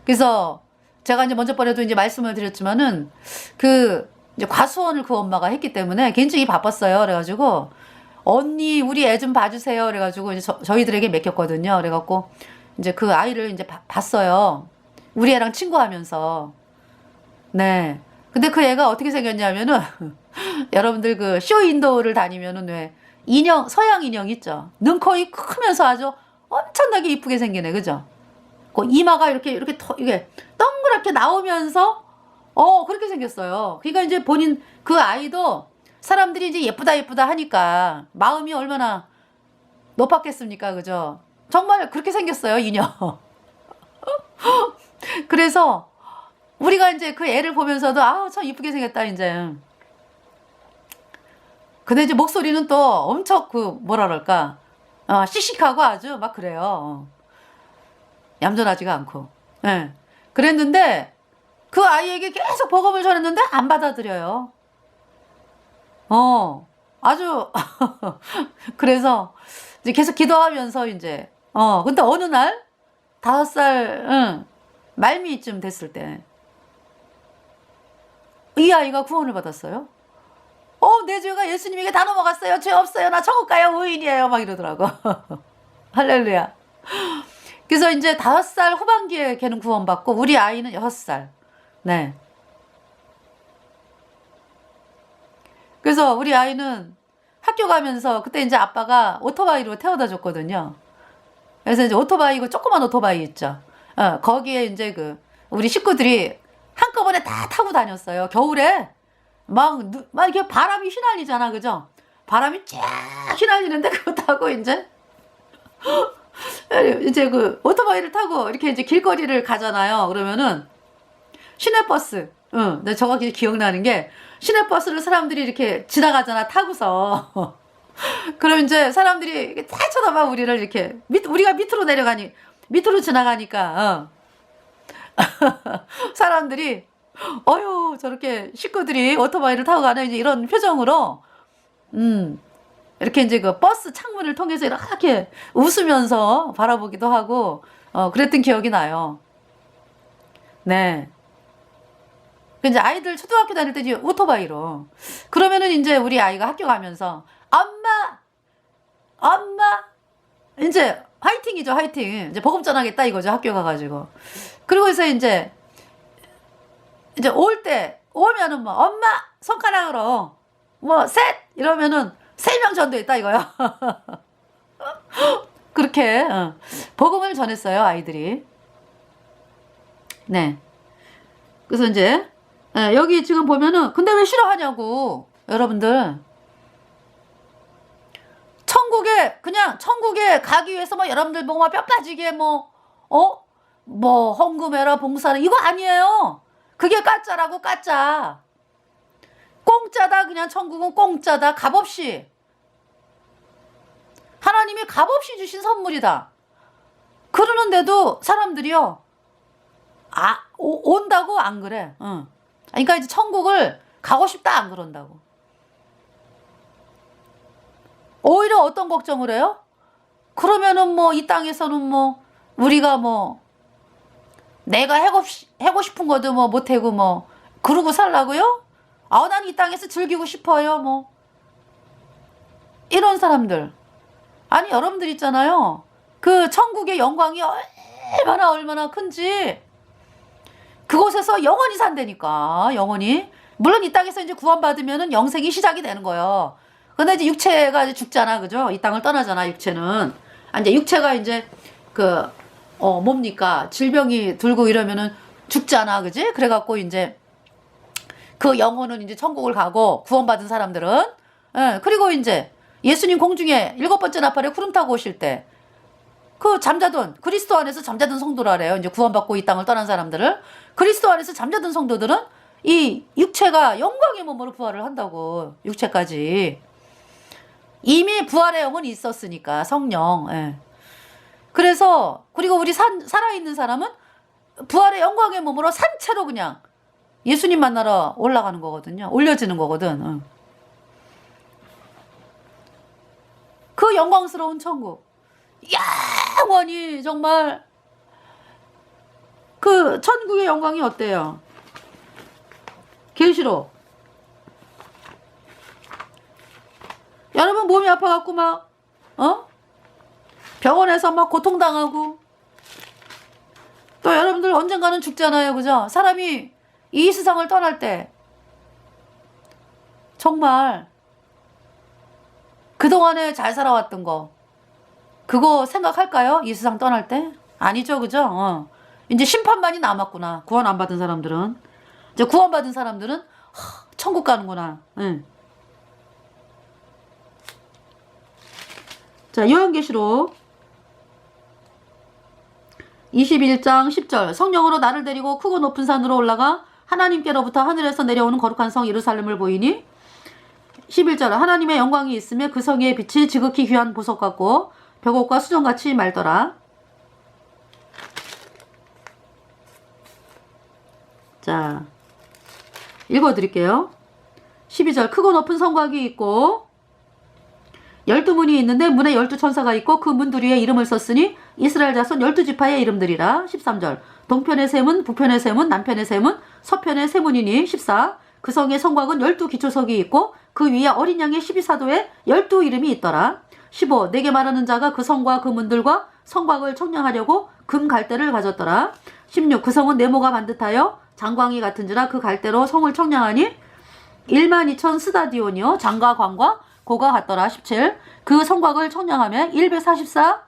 그래서 제가 이제 먼저 번에도 이제 말씀을 드렸지만은 이제 과수원을 그 엄마가 했기 때문에 굉장히 바빴어요. 그래가지고 언니 우리 애 좀 봐주세요. 그래가지고 이제 저희들에게 맡겼거든요. 그래갖고 이제 그 아이를 이제 봤어요. 우리 애랑 친구하면서. 네. 근데 그 애가 어떻게 생겼냐면은 여러분들 그 쇼윈도우를 다니면은 왜 인형, 서양 인형 있죠? 눈, 코, 입 크면서 아주 엄청나게 이쁘게 생긴 애, 그죠? 그 이마가 이게 동그랗게 나오면서 그렇게 생겼어요. 그러니까 이제 본인 그 아이도 사람들이 이제 예쁘다 하니까 마음이 얼마나 높았겠습니까, 그죠? 정말 그렇게 생겼어요, 인형. 그래서 우리가 이제 그 애를 보면서도 참 이쁘게 생겼다 이제. 근데 이제 목소리는 또 엄청 뭐라 그럴까, 씩씩하고 아주 막 그래요. 얌전하지가 않고. 예. 그랬는데 그 아이에게 계속 복음을 전했는데 안 받아들여요. 아주 그래서 이제 계속 기도하면서 이제 근데 어느 날 5살 말미쯤 됐을 때 이 아이가 구원을 받았어요. 내 죄가 예수님에게 다 넘어갔어요. 죄 없어요. 나 천국 가요. 의인이에요. 막 이러더라고. 할렐루야. 그래서 이제 5살 후반기에 걔는 구원받고 우리 아이는 6살. 네. 그래서 우리 아이는 학교 가면서 그때 이제 아빠가 오토바이로 태워다 줬거든요. 그래서 이제 조그만 오토바이 있죠. 거기에 이제 우리 식구들이 한꺼번에 다 타고 다녔어요. 겨울에 막 이렇게 바람이 휘날리잖아, 그죠? 바람이 쫙 휘날리는데 그거 타고 이제 오토바이를 타고 이렇게 이제 길거리를 가잖아요. 그러면은 시내버스, 내 정확히 기억나는 게 시내버스를 사람들이 이렇게 지나가잖아, 타고서. 그럼 이제 사람들이 다 쳐다봐, 우리를 이렇게. 우리가 밑으로 지나가니까, 사람들이, 저렇게 식구들이 오토바이를 타고 가는 이제 이런 표정으로, 이렇게 이제 그 버스 창문을 통해서 이렇게 웃으면서 바라보기도 하고, 그랬던 기억이 나요. 네. 이제 아이들 초등학교 다닐 때 이제 오토바이로. 그러면은 이제 우리 아이가 학교 가면서, 엄마, 이제 화이팅이죠, 화이팅. 이제 복음 전하겠다 이거죠, 학교 가가지고. 그리고 이제 오면은 뭐, 엄마, 손가락으로, 셋! 이러면은, 3명 전도했다 이거요. 그렇게, 복음을 전했어요, 아이들이. 네. 그래서 이제, 여기 지금 보면은, 근데 왜 싫어하냐고, 여러분들. 천국에 가기 위해서 여러분들 보고 뼈 빠지게 헌금해라, 봉사는, 이거 아니에요. 그게 가짜라고, 가짜. 공짜다, 그냥 천국은 공짜다, 값없이. 하나님이 값없이 주신 선물이다. 그러는데도 사람들이요, 온다고 안 그래. 그러니까 이제 천국을 가고 싶다 안 그런다고. 오히려 어떤 걱정을 해요? 그러면은 이 땅에서는 우리가 내가 해고 싶은 것도 못 해고 그러고 살라고요? 난 이 땅에서 즐기고 싶어요, 이런 사람들. 여러분들 있잖아요. 그 천국의 영광이 얼마나 큰지. 그곳에서 영원히 산다니까, 영원히. 물론 이 땅에서 이제 구원받으면은 영생이 시작이 되는 거예요. 근데 이제 육체가 이제 죽잖아, 그죠? 이 땅을 떠나잖아, 육체는. 이제 육체가 이제 뭡니까? 질병이 들고 이러면은 죽잖아, 그지? 그래갖고 이제 그 영혼은 이제 천국을 가고 구원받은 사람들은. 그리고 이제 예수님 공중에 7번째 나팔에 구름 타고 오실 때 그 잠자던 그리스도 안에서 잠자던 성도라래요. 이제 구원받고 이 땅을 떠난 사람들을 그리스도 안에서 잠자던 성도들은 이 육체가 영광의 몸으로 부활을 한다고. 육체까지 이미 부활의 영은 있었으니까 성령. 예. 그래서 그리고 우리 살아있는 사람은 부활의 영광의 몸으로 산채로 그냥 예수님 만나러 올라가는 거거든요. 올려지는 거거든. 그 영광스러운 천국. 영원히 정말 그 천국의 영광이 어때요? 계시록. 여러분 몸이 아파갖고 막 병원에서 막 고통당하고 또 여러분들 언젠가는 죽잖아요. 그죠? 사람이 이 세상을 떠날 때 정말 그동안에 잘 살아왔던 거 그거 생각할까요? 이 세상 떠날 때? 아니죠. 그죠? 이제 심판만이 남았구나. 구원 안 받은 사람들은. 이제 구원받은 사람들은 천국 가는구나. 응. 자, 요한계시록 21장 10절. 성령으로 나를 데리고 크고 높은 산으로 올라가 하나님께로부터 하늘에서 내려오는 거룩한 성 예루살렘을 보이니 11절. 하나님의 영광이 있으며 그 성의 빛이 지극히 귀한 보석 같고 벽옥과 수정같이 맑더라. 자, 읽어드릴게요. 12절. 크고 높은 성곽이 있고 12문이 있는데 문에 12천사가 있고 그 문두리에 이름을 썼으니 이스라엘 자손 12지파의 이름들이라. 13절. 동편의 세 문, 북편의 세 문, 남편의 세 문, 서편의 세 문이니. 14. 그 성의 성곽은 12기초석이 있고 그 위에 어린 양의 12사도의 12 이름이 있더라. 15. 내게 말하는 자가 그 성과 그 문들과 성곽을 청량하려고 금 갈대를 가졌더라. 16. 그 성은 네모가 반듯하여 장광이 같은지라 그 갈대로 성을 청량하니 12,000 스다디온이요 장과 광과 고가 같더라. 17. 그 성곽을 청량하며 144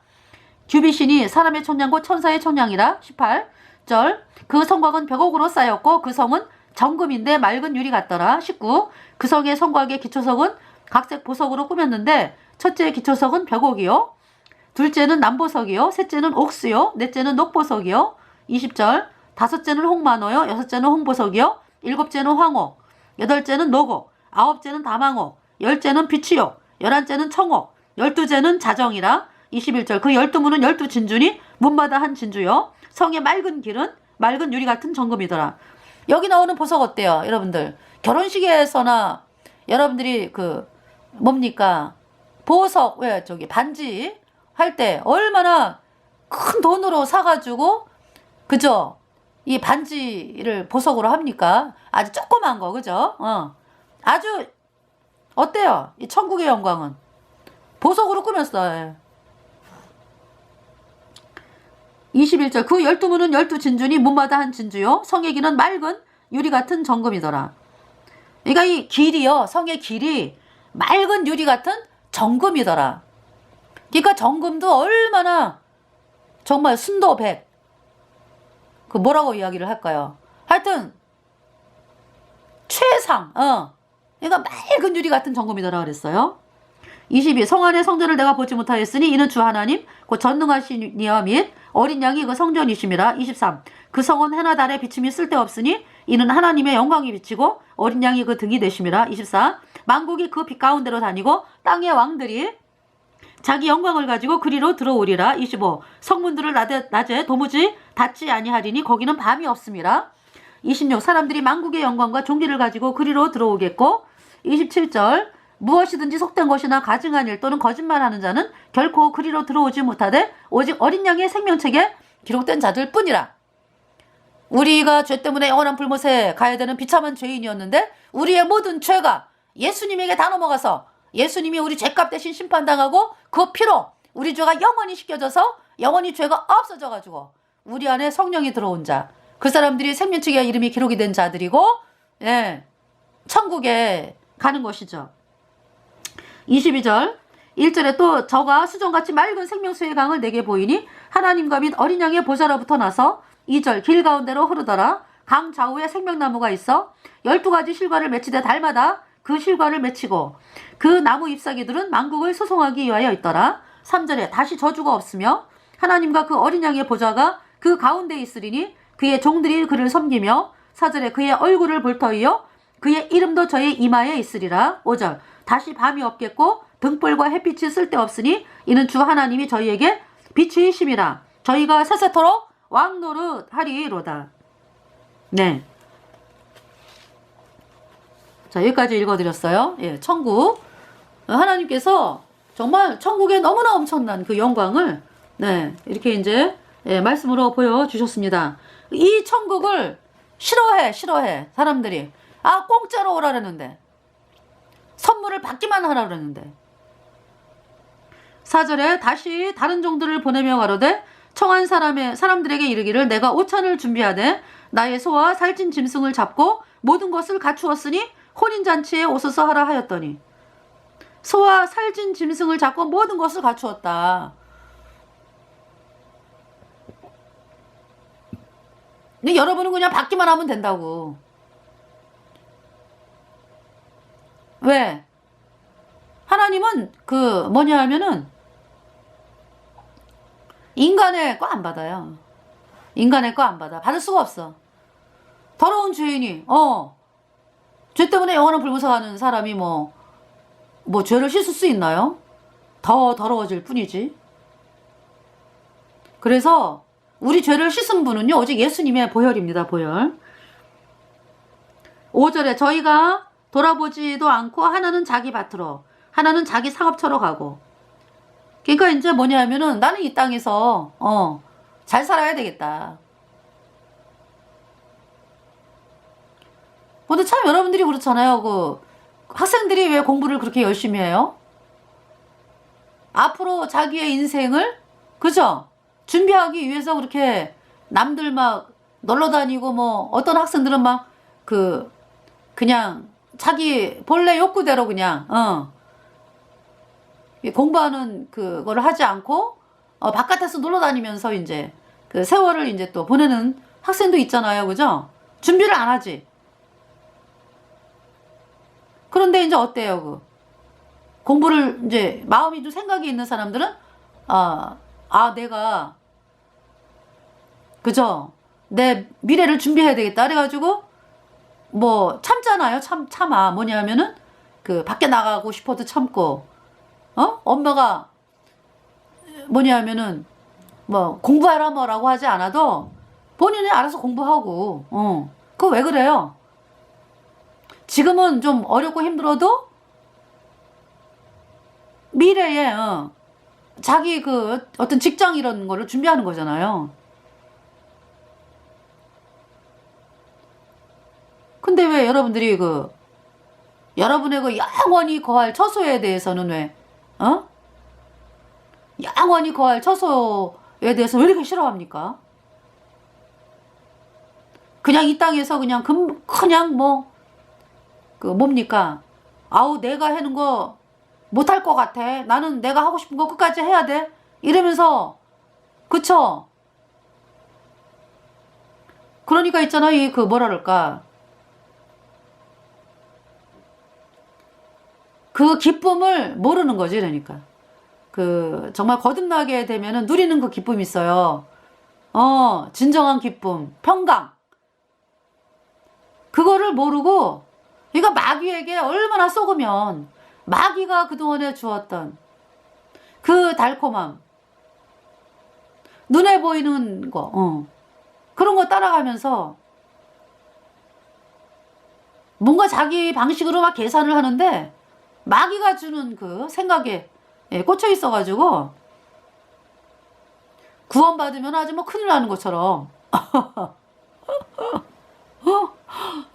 규빗이니 사람의 청량고 천사의 청량이라. 18절. 그 성곽은 벽옥으로 쌓였고 그 성은 정금인데 맑은 유리 같더라. 19. 그 성의 성곽의 기초석은 각색 보석으로 꾸몄는데 첫째 기초석은 벽옥이요, 둘째는 남보석이요, 셋째는 옥수요, 넷째는 녹보석이요. 20절. 다섯째는 홍만호요, 여섯째는 홍보석이요, 일곱째는 황옥, 여덟째는 녹옥, 아홉째는 다망옥, 열째는 비추옥, 열한째는 청옥, 열두째는 자정이라. 21절. 그 12문은 12진주니 문마다 한 진주요 성의 맑은 길은 맑은 유리 같은 정금이더라. 여기 나오는 보석 어때요? 여러분들 결혼식에서나 여러분들이 그 뭡니까 보석 왜 저기 반지 할 때 얼마나 큰 돈으로 사가지고 그죠? 이 반지를 보석으로 합니까? 아주 조그만 거 그죠? 아주 어때요? 이 천국의 영광은 보석으로 꾸몄어요. 21절. 그 12문은 12진주니 문마다 한 진주요 성의 길은 맑은 유리 같은 정금이더라. 그러니까 이 길이요 성의 길이 맑은 유리 같은 정금이더라. 그러니까 정금도 얼마나 정말 순도백 그 뭐라고 이야기를 할까요? 하여튼 최상 그러니까 맑은 유리 같은 정금이더라 그랬어요. 22. 성 안의 성전을 내가 보지 못하였으니 이는 주 하나님 곧 전능하시니와 및 어린 양이 그 성전이심이라. 23. 그 성은 해나 달에 비침이 쓸데없으니 이는 하나님의 영광이 비치고 어린 양이 그 등이 되심이라. 24. 만국이 그 빛 가운데로 다니고 땅의 왕들이 자기 영광을 가지고 그리로 들어오리라. 25. 성문들을 낮에 도무지 닫지 아니하리니 거기는 밤이 없음이라. 26. 사람들이 만국의 영광과 존귀를 가지고 그리로 들어오겠고. 27절. 무엇이든지 속된 것이나 가증한 일 또는 거짓말하는 자는 결코 그리로 들어오지 못하되 오직 어린 양의 생명책에 기록된 자들 뿐이라. 우리가 죄 때문에 영원한 불못에 가야 되는 비참한 죄인이었는데 우리의 모든 죄가 예수님에게 다 넘어가서 예수님이 우리 죄값 대신 심판당하고 그 피로 우리 죄가 영원히 씻겨져서 영원히 죄가 없어져가지고 우리 안에 성령이 들어온 자, 그 사람들이 생명책에 이름이 기록이 된 자들이고 천국에 가는 것이죠. 22절. 1절에 또 저가 수정같이 맑은 생명수의 강을 내게 보이니 하나님과 및 어린 양의 보좌로부터 나서 2절. 길 가운데로 흐르더라. 강 좌우에 생명나무가 있어 12가지 실과를 맺히되 달마다 그 실과를 맺히고 그 나무 잎사귀들은 만국을 소송하기 위하여 있더라. 3절에 다시 저주가 없으며 하나님과 그 어린 양의 보좌가 그 가운데 있으리니 그의 종들이 그를 섬기며 4절에 그의 얼굴을 볼 터이요 그의 이름도 저의 이마에 있으리라. 5절 다시 밤이 없겠고 등불과 햇빛이 쓸데없으니 이는 주 하나님이 저희에게 빛이심이라. 저희가 세세토록 왕노릇하리로다. 네. 자, 여기까지 읽어드렸어요. 예, 천국. 하나님께서 정말 천국의 너무나 엄청난 그 영광을, 네, 이렇게 이제, 예, 말씀으로 보여주셨습니다. 이 천국을 싫어해, 사람들이. 아, 공짜로 오라 그랬는데. 선물을 받기만 하라 그랬는데. 4절에 다시 다른 종들을 보내며 가로되 청한 사람들에게 이르기를 내가 오찬을 준비하되 나의 소와 살찐 짐승을 잡고 모든 것을 갖추었으니 혼인잔치에 오소서 하라 하였더니 소와 살찐 짐승을 잡고 모든 것을 갖추었다. 근데 여러분은 그냥 받기만 하면 된다고. 왜? 하나님은 그 뭐냐 하면은 인간의 거 안 받아요. 인간의 거 안 받아. 받을 수가 없어. 더러운 죄인이 죄 때문에 영원한 불무사 가는 사람이 뭐 죄를 씻을 수 있나요? 더 더러워질 뿐이지. 그래서 우리 죄를 씻은 분은요 오직 예수님의 보혈입니다. 보혈. 5절에 저희가 돌아보지도 않고 하나는 자기 밭으로 하나는 자기 상업처로 가고. 그러니까 이제 뭐냐 하면은 나는 이 땅에서 잘 살아야 되겠다. 근데 참 여러분들이 그렇잖아요. 그 학생들이 왜 공부를 그렇게 열심히 해요? 앞으로 자기의 인생을 그죠? 준비하기 위해서 그렇게 남들 막 놀러 다니고 뭐 어떤 학생들은 막 그냥 자기 본래 욕구대로 그냥 공부하는 그거를 하지 않고 바깥에서 놀러 다니면서 이제 그 세월을 이제 또 보내는 학생도 있잖아요. 그죠? 준비를 안 하지. 그런데 이제 어때요? 공부를 이제 마음이 좀 생각이 있는 사람들은 내가 그죠? 내 미래를 준비해야 되겠다. 그래가지고 뭐 참잖아요. 참아. 뭐냐면은 그 밖에 나가고 싶어도 참고 엄마가 뭐냐면은 뭐 공부하라 뭐라고 하지 않아도 본인이 알아서 공부하고 그거 왜 그래요? 지금은 좀 어렵고 힘들어도 미래에 자기 그 어떤 직장 이런 거를 준비하는 거잖아요. 근데 왜 여러분들이 여러분의 그 영원히 거할 처소에 대해서는 왜 영원히 거할 처소에 대해서 왜 이렇게 싫어합니까? 그냥 이 땅에서 그냥 뭡니까? 아우 내가 하는 거 못할 것 같아. 나는 내가 하고 싶은 거 끝까지 해야 돼. 이러면서 그쵸? 그러니까 있잖아. 뭐라 그럴까? 그 기쁨을 모르는 거지. 그러니까 정말 거듭나게 되면은 누리는 그 기쁨이 있어요. 진정한 기쁨, 평강. 그거를 모르고 그러니까 마귀에게 얼마나 쏘으면 마귀가 그동안에 주었던 그 달콤함, 눈에 보이는 거, 그런 거 따라가면서 뭔가 자기 방식으로 막 계산을 하는데 마귀가 주는 그 생각에 꽂혀 있어가지고 구원받으면 아주 뭐 큰일 나는 것처럼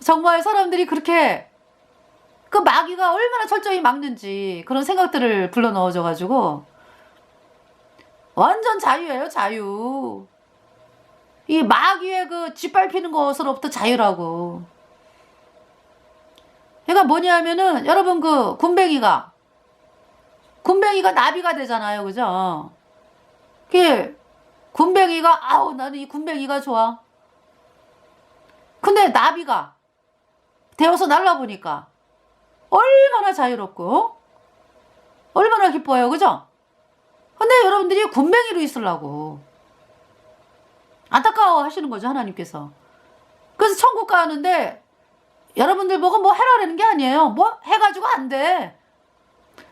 정말 사람들이 그렇게 그 마귀가 얼마나 철저히 막는지 그런 생각들을 불러 넣어줘가지고 완전 자유예요. 자유. 이 마귀의 그 짓밟히는 것으로부터 자유라고. 그러니까 뭐냐면은 여러분 군뱅이가 나비가 되잖아요. 그죠? 군뱅이가 아우 나는 이 군뱅이가 좋아. 근데 나비가 되어서 날라보니까 얼마나 자유롭고 얼마나 기뻐요. 그죠? 근데 여러분들이 군뱅이로 있으려고 안타까워 하시는 거죠, 하나님께서. 그래서 천국 가는데 여러분들 보고 뭐 해라라는 게 아니에요. 뭐 해가지고 안 돼.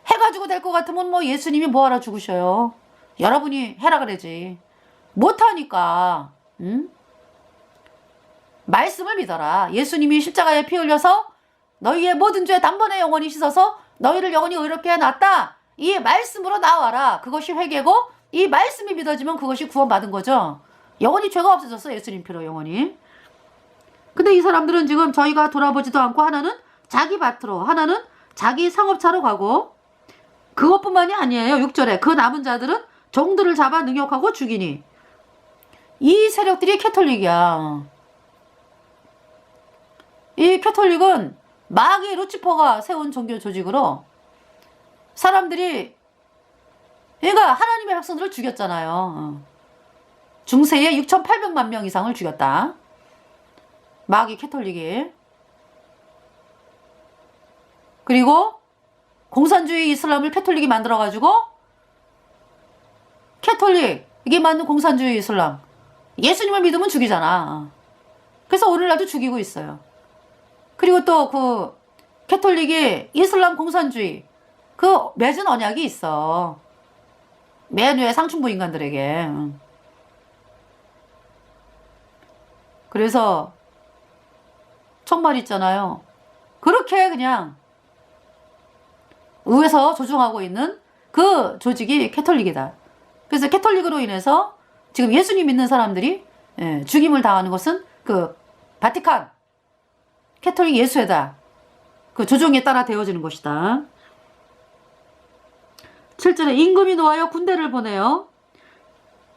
해가지고 될 것 같으면 뭐 예수님이 뭐하러 죽으셔요. 여러분이 해라 그러지. 못하니까. 응? 말씀을 믿어라. 예수님이 십자가에 피 흘려서 너희의 모든 죄 단번에 영원히 씻어서 너희를 영원히 의롭게 해놨다. 이 말씀으로 나와라. 그것이 회개고 이 말씀이 믿어지면 그것이 구원받은 거죠. 영원히 죄가 없어졌어. 예수님 피로 영원히. 근데 이 사람들은 지금 저희가 돌아보지도 않고 하나는 자기 밭으로 하나는 자기 상업차로 가고 그것뿐만이 아니에요. 6절에 그 남은 자들은 종들을 잡아 능욕하고 죽이니 이 세력들이 캐톨릭이야. 이 캐톨릭은 마귀 루치퍼가 세운 종교 조직으로 사람들이 그러니까 하나님의 백성들을 죽였잖아요. 중세에 6,800만 명 이상을 죽였다. 마귀 캐톨릭이. 그리고 공산주의 이슬람을 캐톨릭이 만들어가지고 캐톨릭 이게 맞는 공산주의 이슬람 예수님을 믿으면 죽이잖아. 그래서 오늘날도 죽이고 있어요. 그리고 또 그 캐톨릭이 이슬람 공산주의 그 맺은 언약이 있어. 맨 위에 상층부 인간들에게. 그래서 정말 있잖아요. 그렇게 그냥 위에서 조종하고 있는 그 조직이 캐톨릭이다. 그래서 캐톨릭으로 인해서 지금 예수님 믿는 사람들이 죽임을 당하는 것은 그 바티칸 캐톨릭 예수회다. 그 조종에 따라 되어지는 것이다. 7절에 임금이 놓아여 군대를 보내요.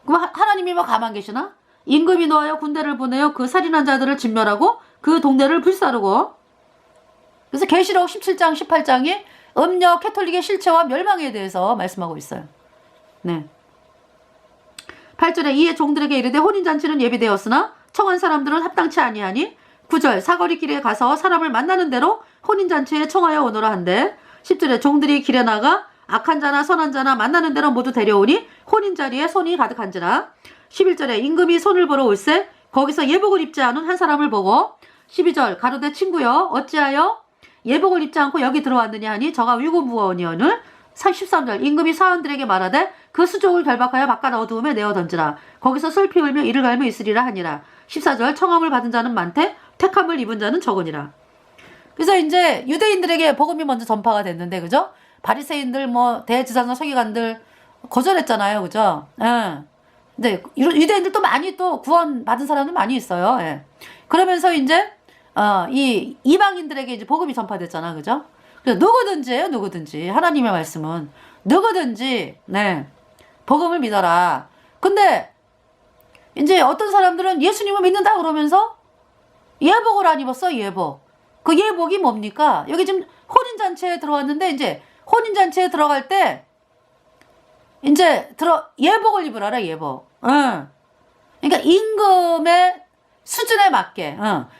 그럼 하나님이 뭐 가만 계시나? 임금이 놓아여 군대를 보내요. 그 살인한 자들을 진멸하고 그 동네를 불사르고. 그래서 계시록 17장 18장이 음력 캐톨릭의 실체와 멸망에 대해서 말씀하고 있어요. 네. 8절에 이에 종들에게 이르되 혼인잔치는 예비되었으나 청한 사람들은 합당치 아니하니 9절 사거리 길에 가서 사람을 만나는 대로 혼인잔치에 청하여 오너라 한대. 10절에 종들이 길에 나가 악한 자나 선한 자나 만나는 대로 모두 데려오니 혼인자리에 손이 가득한지라. 11절에 임금이 손을 보러 올세 거기서 예복을 입지 않은 한 사람을 보고 12절 가로되 친구여 어찌하여 예복을 입지 않고 여기 들어왔느냐 하니 저가 위고무원이언을. 13절 임금이 사원들에게 말하되 그 수족을 결박하여 바깥 어두움에 내어 던지라. 거기서 슬피 울며 이를 갈며 있으리라 하니라. 14절 청함을 받은 자는 많되 택함을 입은 자는 적으니라. 그래서 이제 유대인들에게 복음이 먼저 전파가 됐는데 그죠? 바리새인들 뭐 대제사장 서기관들 거절했잖아요. 그죠? 예. 근데 유대인들도 많이 또 구원 받은 사람들 많이 있어요. 예. 그러면서 이제 이 이방인들에게 이제 복음이 전파됐잖아. 그죠? 그래서 누구든지예요. 누구든지. 하나님의 말씀은 누구든지 네. 복음을 믿어라. 근데 이제 어떤 사람들은 예수님을 믿는다 그러면서 예복을 안 입었어. 예복. 그 예복이 뭡니까? 여기 지금 혼인잔치에 들어왔는데 이제 혼인잔치에 들어갈 때 이제 예복을 입으라라. 예복. 응. 그러니까 임금의 수준에 맞게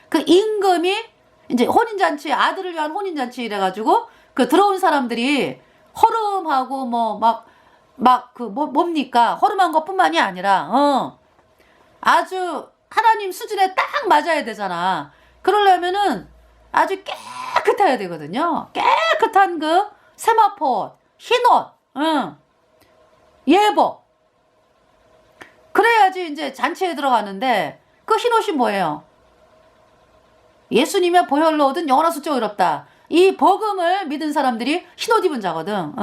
그 임금이 이제 혼인잔치 아들을 위한 혼인잔치 이래가지고 그 들어온 사람들이 허름하고 뭐 막 그 뭡니까 허름한 것뿐만이 아니라 아주 하나님 수준에 딱 맞아야 되잖아. 그러려면은 아주 깨끗해야 되거든요. 깨끗한 그 세마포 흰옷 예복 그래야지 이제 잔치에 들어가는데 그 흰옷이 뭐예요? 예수님의 보혈로 얻은 영원한 수적 의롭다. 이 복음을 믿은 사람들이 흰옷 입은 자거든.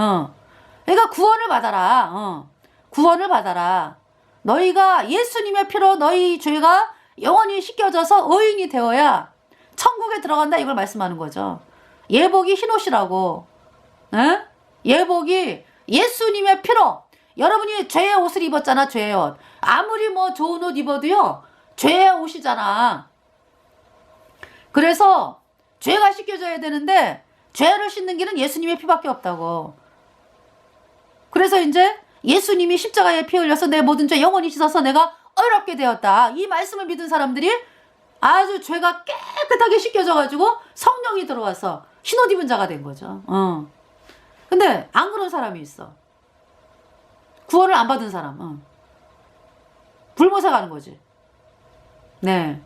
그러니까 구원을 받아라. 구원을 받아라. 너희가 예수님의 피로 너희 죄가 영원히 씻겨져서 의인이 되어야 천국에 들어간다 이걸 말씀하는 거죠. 예복이 흰옷이라고. 에? 예복이 예수님의 피로 여러분이 죄의 옷을 입었잖아. 죄의 옷. 아무리 뭐 좋은 옷 입어도요. 죄의 옷이잖아. 그래서 죄가 씻겨져야 되는데 죄를 씻는 길은 예수님의 피밖에 없다고. 그래서 이제 예수님이 십자가에 피 흘려서 내 모든 죄 영원히 씻어서 내가 의롭게 되었다. 이 말씀을 믿은 사람들이 아주 죄가 깨끗하게 씻겨져가지고 성령이 들어와서 흰옷 입은 자가 된 거죠. 근데 안 그런 사람이 있어. 구원을 안 받은 사람. 불모사 가는 거지. 네.